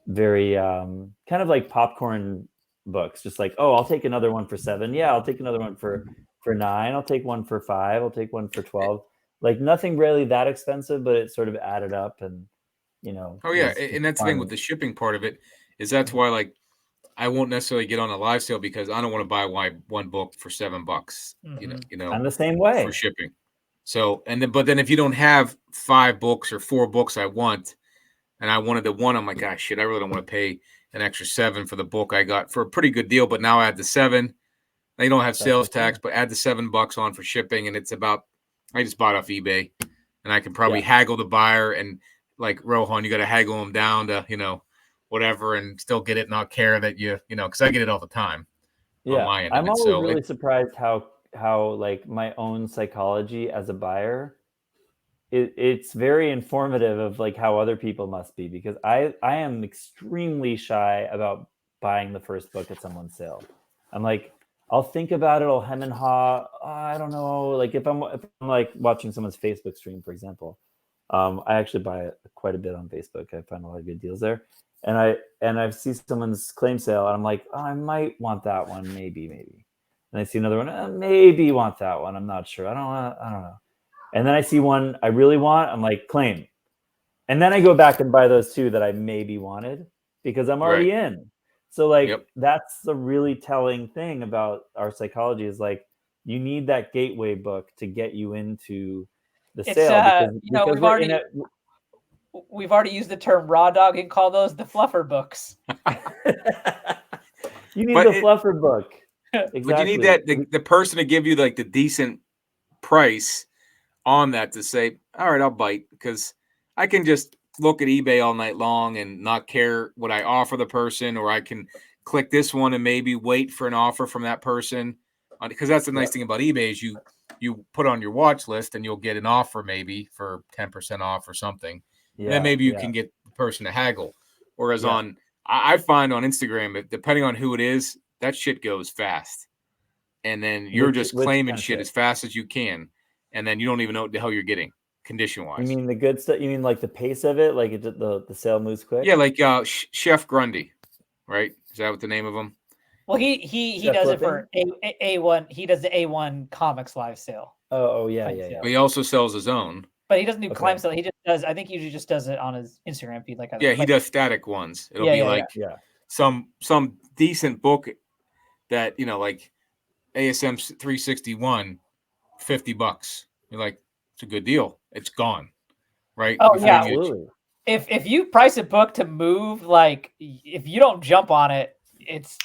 very kind of like popcorn books, just like, oh, I'll take another one for $7. Yeah, I'll take another one for $9. I'll take one for $5. I'll take one for $12. Like nothing really that expensive, but it sort of added up, and you know. Oh yeah, and that's the thing with the shipping part of it, is that's why like I won't necessarily get on a live sale, because I don't want to buy one book for $7. You know, I'm the same way for shipping. So but then if you don't have 5 books or 4 books I want, and I wanted the one, I'm like, gosh, shit, I really don't want to pay an extra $7 for the book I got for a pretty good deal. But now add the $7. Now you don't have sales tax, but add the $7 on for shipping, and it's about, I just bought off eBay, and I can probably haggle the buyer, and like Rohan, you got to haggle them down to, you know, whatever, and still get it, not care that you know, because I get it all the time. Yeah, on my end I'm of it. always So really surprised how like my own psychology as a buyer, it's very informative of like how other people must be, because I am extremely shy about buying the first book at someone's sale. I'm like, I'll think about it, I'll hem and haw. I don't know, like if I'm like watching someone's Facebook stream, for example. I actually buy it quite a bit on Facebook. I find a lot of good deals there. And I see someone's claim sale, and I'm like, oh, I might want that one, maybe. And I see another one, maybe want that one. I'm not sure. I don't know. And then I see one I really want. I'm like, claim. And then I go back and buy those 2 that I maybe wanted, because I'm already in. So like that's the really telling thing about our psychology, is like you need that gateway book to get you into the sale, because you know, we've already used the term raw dog and call those the fluffer books. You need the fluffer book. Exactly. But you need that the person to give you like the decent price on that, to say, all right, I'll bite, because I can just look at eBay all night long and not care what I offer the person, or I can click this one and maybe wait for an offer from that person, because that's the nice thing about eBay, is you put on your watch list and you'll get an offer maybe for 10% off or something. And then maybe you can get the person to haggle. Whereas I find on Instagram, depending on who it is, that shit goes fast. And then you're just claiming shit as fast as you can. And then you don't even know what the hell you're getting condition-wise. You mean the good stuff? You mean like the pace of it? Like the sale moves quick? Yeah, like Chef Grundy, right? Is that what the name of him? Well, he does it for A1. He does the A1 Comics live sale. Oh yeah. But he also sells his own. But he doesn't do climb sale. He just does. I think he usually just does it on his Instagram feed. Like he does static ones. It'll be like some decent book that, you know, like ASM 361, $50. You're like, it's a good deal. It's gone, right? Oh, Before yeah. you- Absolutely. If you price a book to move, like if you don't jump on it, it's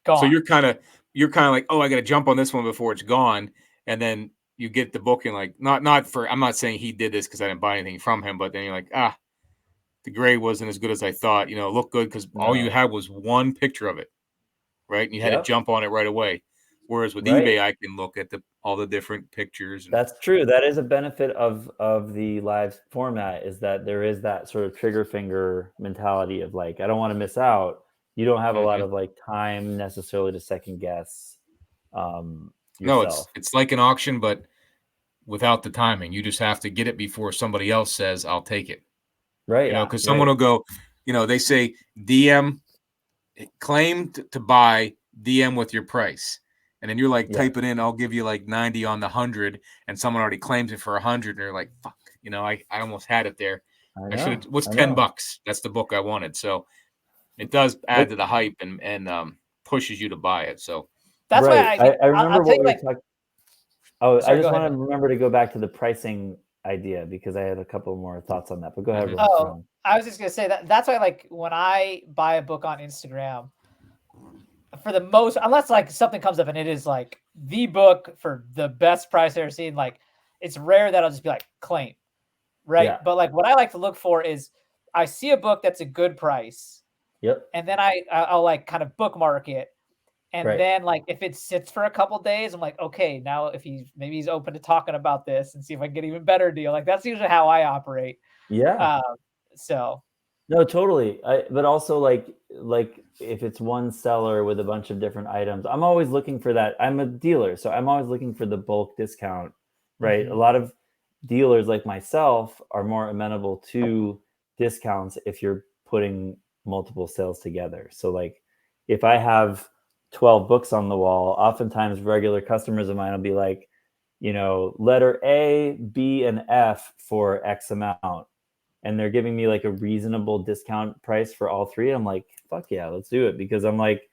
gone. So you're kind of like, oh, I got to jump on this one before it's gone, and then you get the book and like not for. I'm not saying he did this because I didn't buy anything from him, but then you're like, the grade wasn't as good as I thought. You know, it looked good because all you No. had was one picture of it, right? And you had to Yep. jump on it right away. Whereas with Right. eBay, I can look at all the different pictures. And, That's true. That is a benefit of the live format, is that there is that sort of trigger finger mentality of like, I don't want to miss out. You don't have a lot of like time necessarily to second guess no, yourself. it's like an auction, but without the timing. You just have to get it before somebody else says, I'll take it. Right. You know, because Yeah, someone will go, you know, they say DM claim to buy, DM with your price. And then you're like, Yeah. type it in, I'll give you like 90 on the 100, and someone already claims it for 100, and they're like, fuck, you know, I almost had it there. I should have. What's $10? That's the book I wanted. So it does add to the hype and pushes you to buy it. So that's right. why I remember what we were like, talking. Oh, sorry, I just go want ahead, to remember to go back to the pricing idea because I had a couple more thoughts on that. But go ahead, Mhm. Ron. I was just gonna say that's why, like, when I buy a book on Instagram, for the most, unless like something comes up and it is like the book for the best price I've ever seen, like it's rare that I'll just be like claim, right? Yeah. But like what I like to look for is I see a book that's a good price, Yep. and then I'll like kind of bookmark it, and Right. then like if it sits for a couple days, I'm like, okay, now if maybe he's open to talking about this and see if I can get an even better deal. Like that's usually how I operate. Yeah. So No, totally. But also like if it's one seller with a bunch of different items, I'm always looking for that. I'm a dealer, so I'm always looking for the bulk discount, right? A lot of dealers like myself are more amenable to discounts if you're putting multiple sales together. So like if I have 12 books on the wall, oftentimes regular customers of mine will be like, you know, letter A, B, and F for X amount, and they're giving me like a reasonable discount price for all three. I'm like, fuck yeah, let's do it, because I'm like,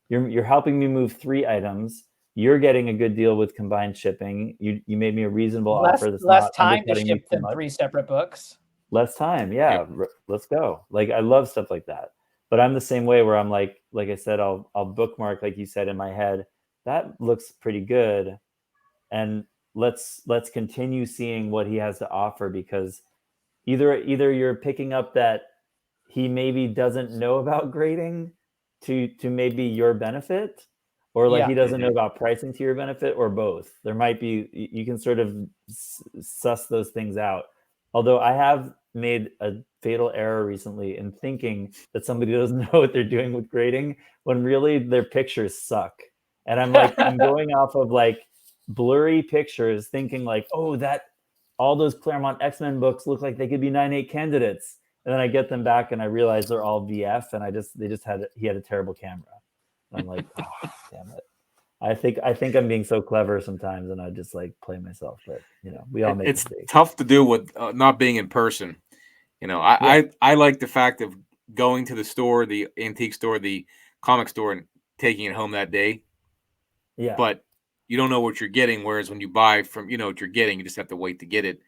you're helping me move 3 items. You're getting a good deal with combined shipping. You made me a reasonable offer that's less not time to undercutting me ship too them much. 3 separate books. Less time, yeah. Let's go. Like I love stuff like that. But I'm the same way where I'm like I said, I'll bookmark, like you said, in my head, that looks pretty good, and let's continue seeing what he has to offer, because either you're picking up that he maybe doesn't know about grading to maybe your benefit, or like he doesn't know about pricing to your benefit, or both. There might be, you can sort of suss those things out. Although I have made a fatal error recently in thinking that somebody doesn't know what they're doing with grading, when really their pictures suck. And I'm like, I'm going off of like blurry pictures thinking like, oh, that all those Claremont X-Men books look like they could be 9/8 candidates. And then I get them back and I realize they're all VF, and he had a terrible camera. And I'm like, oh, damn it. I think I'm being so clever sometimes, and I just like play myself. But you know, we all make it's mistakes. tough to do with not being in person. You know, I like the fact of going to the store, the antique store, the comic store, and taking it home that day. Yeah. But you don't know what you're getting. Whereas when you buy from, you know what you're getting, you just have to wait to get it.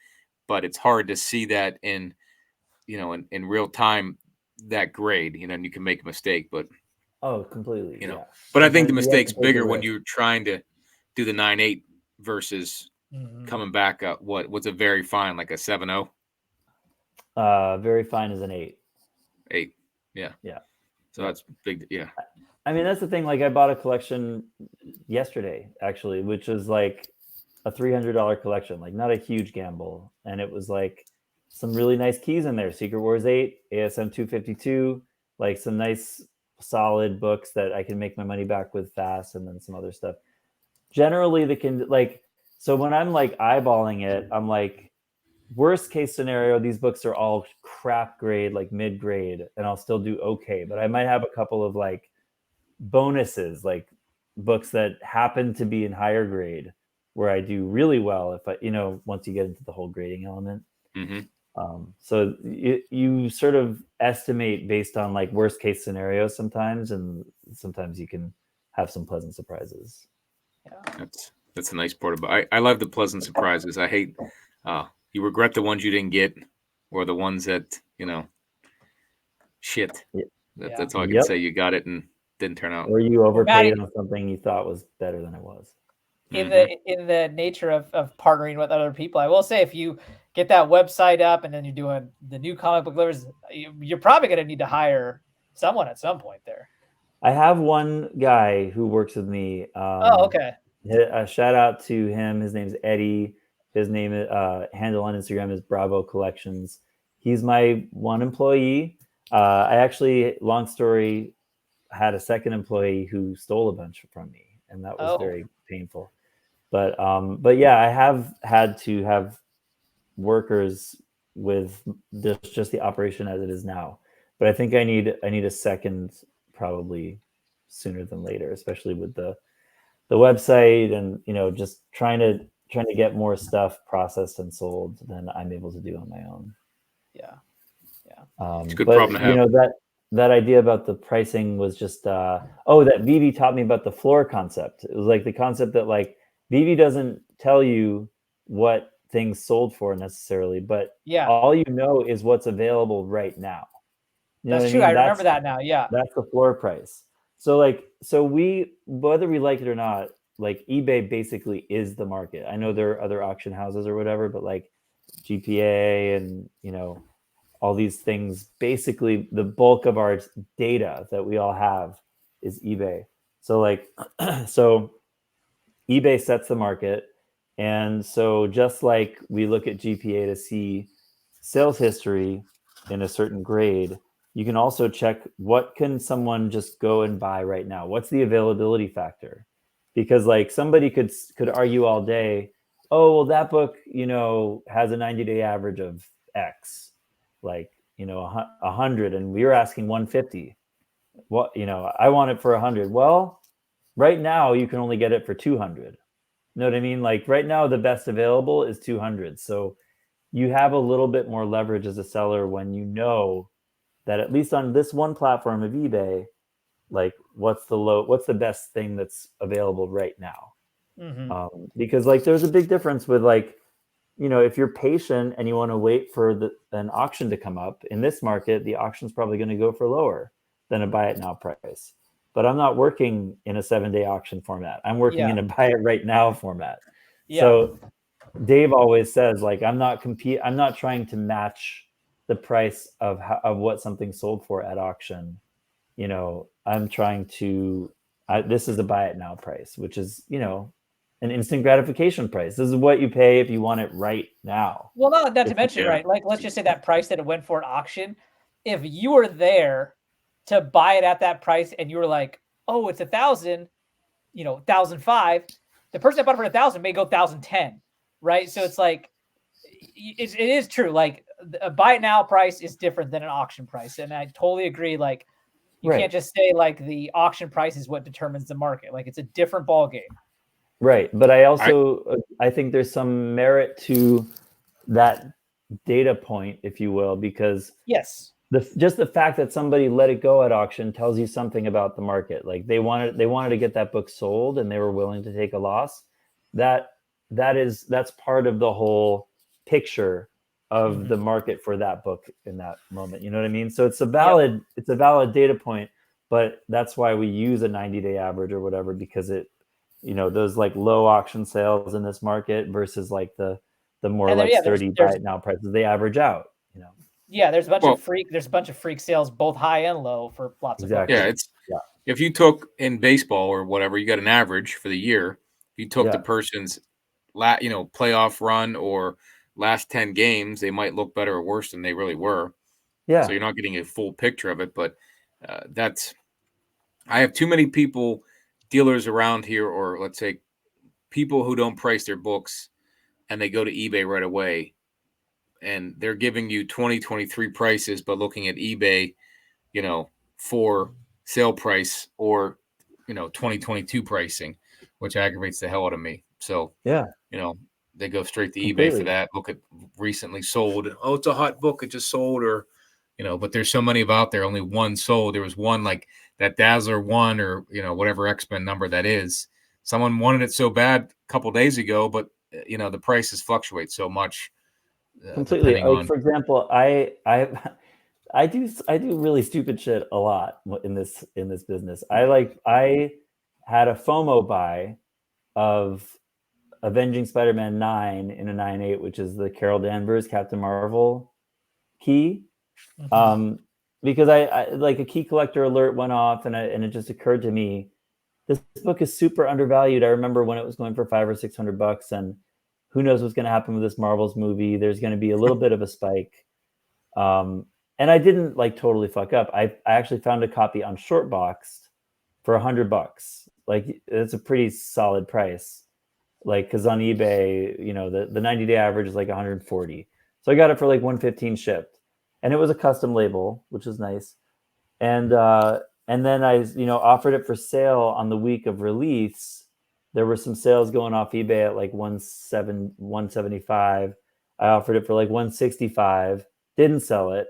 But it's hard to see that in real time, that grade, you know, and you can make a mistake. But Oh, completely. you know, Yeah. but I think the Sometimes you have mistake's to take a bigger when risk. you're trying to do the 9/8 versus coming back up. What's a very fine, like a 7/0? Very fine is an 8. 8. Yeah. Yeah. So that's big. Yeah. I mean, that's the thing. Like, I bought a collection yesterday, actually, which was like a $300 collection, like not a huge gamble. And it was like some really nice keys in there: Secret Wars 8, ASM 252, like some nice solid books that I can make my money back with fast, and then some other stuff. Generally, so when I'm like eyeballing it, I'm like, worst case scenario, these books are all crap grade, like mid grade, and I'll still do okay. But I might have a couple of like bonuses, like books that happen to be in higher grade, where I do really well if I, once you get into the whole grading element. So you sort of estimate based on like worst case scenarios sometimes, and sometimes you can have some pleasant surprises. That's a nice part about it. I love the pleasant surprises. I hate you regret the ones you didn't get, or the ones that shit. Yeah. That's all I can say. You got it and didn't turn out. Or you overpaid Matty, on something you thought was better than it was. in the nature of partnering with other people, I will say, if you get that website up and then you're doing the new comic book livers, you're probably going to need to hire someone at some point there. I have one guy who works with me. Oh, okay. A shout out to him. His name's Eddie. His handle on Instagram is Bravo Collections. He's my one employee. I actually, long story, had a second employee who stole a bunch from me, and that was very painful. But yeah, I have had to have workers with just the operation as it is now. But I think I need a second probably sooner than later, especially with the website and just trying to get more stuff processed and sold than I'm able to do on my own. Yeah. It's a good problem to have. That idea about the pricing was just that Vivi taught me about the floor concept. It was like the concept that like Vivi doesn't tell you what things sold for necessarily, but all you know is what's available right now. That's true. I remember that now. Yeah. That's the floor price. So we, whether we like it or not, like eBay basically is the market. I know there are other auction houses or whatever, but like GPA and, all these things, basically the bulk of our data that we all have is eBay. So like, so eBay sets the market. And so just like we look at GPA to see sales history in a certain grade, you can also check what can someone just go and buy right now? What's the availability factor? Because like somebody could argue all day, oh, well, that book, has a 90-day average of X, like, 100, and we were asking 150. What, I want it for 100. Well, right now you can only get it for 200. You know what I mean? Like right now, the best available is 200. So you have a little bit more leverage as a seller when you know that at least on this one platform of eBay, like what's the best thing that's available right now? Mm-hmm. Because like there's a big difference with like, if you're patient and you want to wait for an auction to come up in this market, the auction's probably going to go for lower than a buy it now price. But I'm not working in a 7-day auction format. I'm working in a buy it right now format. Yeah. So Dave always says like, I'm not trying to match the price of what something sold for at auction. I'm trying to, this is a buy it now price, which is, an instant gratification price. This is what you pay if you want it right now. Well, not to mention, right? Like, let's just say that price that it went for at auction. If you were there to buy it at that price and you were like, oh, it's 1,000, 1,005, the person that bought it for 1,000 may go 1,010, right? So it's like, it is true. Like a buy it now price is different than an auction price. And I totally agree. Like you can't just say like the auction price is what determines the market. Like it's a different ball game. Right. But I think there's some merit to that data point, if you will, because just the fact that somebody let it go at auction tells you something about the market. Like they wanted to get that book sold and they were willing to take a loss. That's part of the whole picture of the market for that book in that moment. You know what I mean? So it's a valid data point, but that's why we use a 90-day average or whatever, because it, those like low auction sales in this market versus like the more like sturdy buy it now prices, they average out, Yeah, there's a bunch of freak sales, both high and low for lots of books. Yeah, if you took in baseball or whatever, you got an average for the year. If you took the person's playoff run or last 10 games, they might look better or worse than they really were. Yeah. So you're not getting a full picture of it, but I have too many dealers around here, or let's say people who don't price their books and they go to eBay right away and they're giving you 2023 prices, but looking at eBay, for sale price or, 2022 pricing, which aggravates the hell out of me. So, they go straight to eBay for that. Look at recently sold. Oh, it's a hot book. It just sold, or, but there's so many out there. Only one sold. There was one like that Dazzler 1 or, whatever X-Men number that is. Someone wanted it so bad a couple days ago, but, the prices fluctuate so much. Completely. depending Like on. for example, I do really stupid shit a lot in this business. I had a FOMO buy of Avenging Spider-Man 9 in a 9.8, which is the Carol Danvers Captain Marvel key. Because I like a key collector alert went off, and it just occurred to me, this book is super undervalued. I remember when it was going for $500 or $600, and who knows what's going to happen with this Marvels movie. There's going to be a little bit of a spike. And I didn't like totally fuck up. I actually found a copy on Shortboxed for $100. Like it's a pretty solid price. Like, cause on eBay, you know, the 90-day average is like 140. So I got it for like 115 shipped, and it was a custom label, which is nice. And then I, you know, offered it for sale on the week of release. There were some sales going off eBay at like 175. I offered it for like 165, didn't sell it.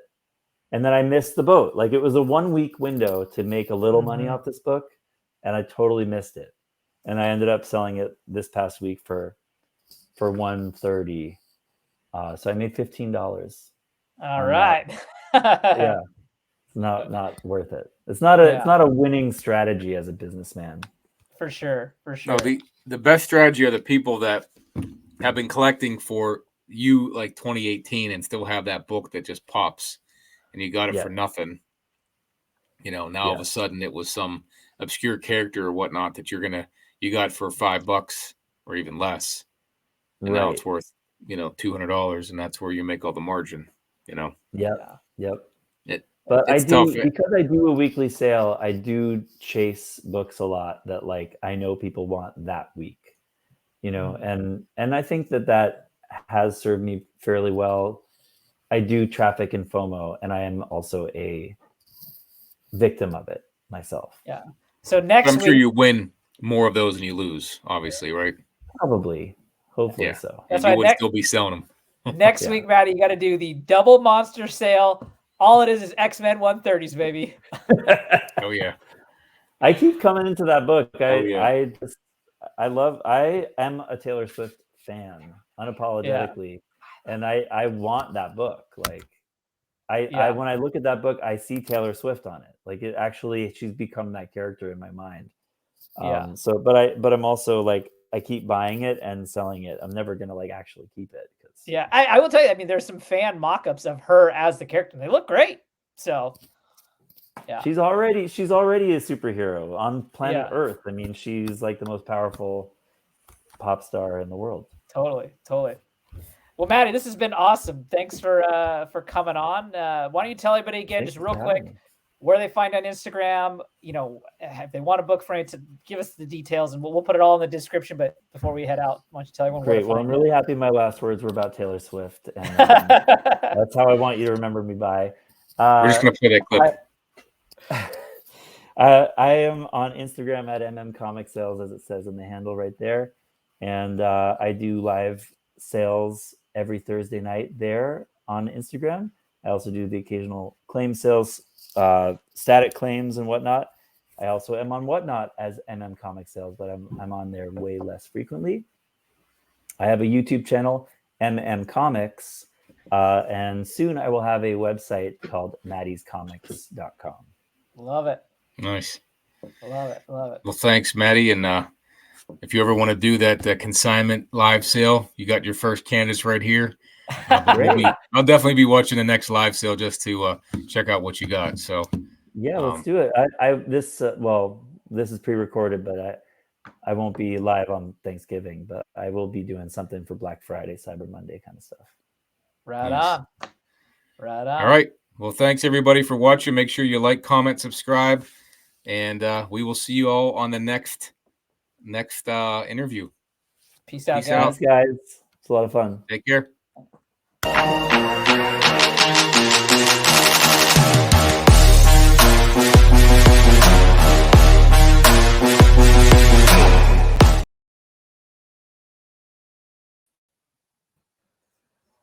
And then I missed the boat. Like it was a 1 week window to make a little money off this book, and I totally missed it. And I ended up selling it this past week for 130. So I made $15. All right. Yeah. It's not worth it. It's not a winning strategy as a businessman. For sure. No, the best strategy are the people that have been collecting for you like 2018 and still have that book that just pops, and you got it for nothing. You know, now all of a sudden it was some obscure character or whatnot that you got for $5 or even less, and now it's worth, you know, $200, and that's where you make all the margin. You know. Yep. But I do, because I do a weekly sale, I do chase books a lot that like I know people want that week, you know, and I think that has served me fairly well. I do traffic and FOMO, and I am also a victim of it myself. Yeah. So next I'm sure you win more of those than you lose, obviously, right? Probably. Hopefully so. That's and you would still be selling them. Next week, Matty, you got to do the double monster sale. All it is X-Men 130s, baby. Oh yeah. I keep coming into that book. I am a Taylor Swift fan, unapologetically. And I want that book. Like I when I look at that book, I see Taylor Swift on it. Like it actually, she's become that character in my mind. So but I'm also like, I keep buying it and selling it. I'm never gonna like actually keep it. I will tell you, I mean, there's some fan mock-ups of her as the character. They look great. So she's already a superhero on planet Earth. I mean, she's like the most powerful pop star in the world. Totally. Well, Matty, this has been awesome. Thanks for coming on. Why don't you tell everybody again, just real quick, where they find on Instagram, you know, if they want a book for it, to give us the details, and we'll put it all in the description. But before we head out, why don't you tell everyone? Great. Well, I'm really happy my last words were about Taylor Swift, and that's how I want you to remember me by. We're just going to play that clip. I am on Instagram at mmcomicsales, as it says in the handle right there. And I do live sales every Thursday night there on Instagram. I also do the occasional claim sales, static claims and whatnot. I also am on Whatnot as MM Comic Sales, but I'm on there way less frequently. I have a YouTube channel, MM Comics, and soon I will have a website called mattyscomics.com. Love it. Nice. Love it. Well, thanks, Matty. And if you ever want to do that consignment live sale, you got your first canvas right here. I'll definitely be watching the next live sale just to check out what you got. So yeah, let's do it. This is pre-recorded, but I won't be live on Thanksgiving, but I will be doing something for Black Friday, Cyber Monday kind of stuff. Right on. All right. Well, thanks everybody for watching. Make sure you like, comment, subscribe, and we will see you all on the next interview. Peace out, guys. It's a lot of fun. Take care.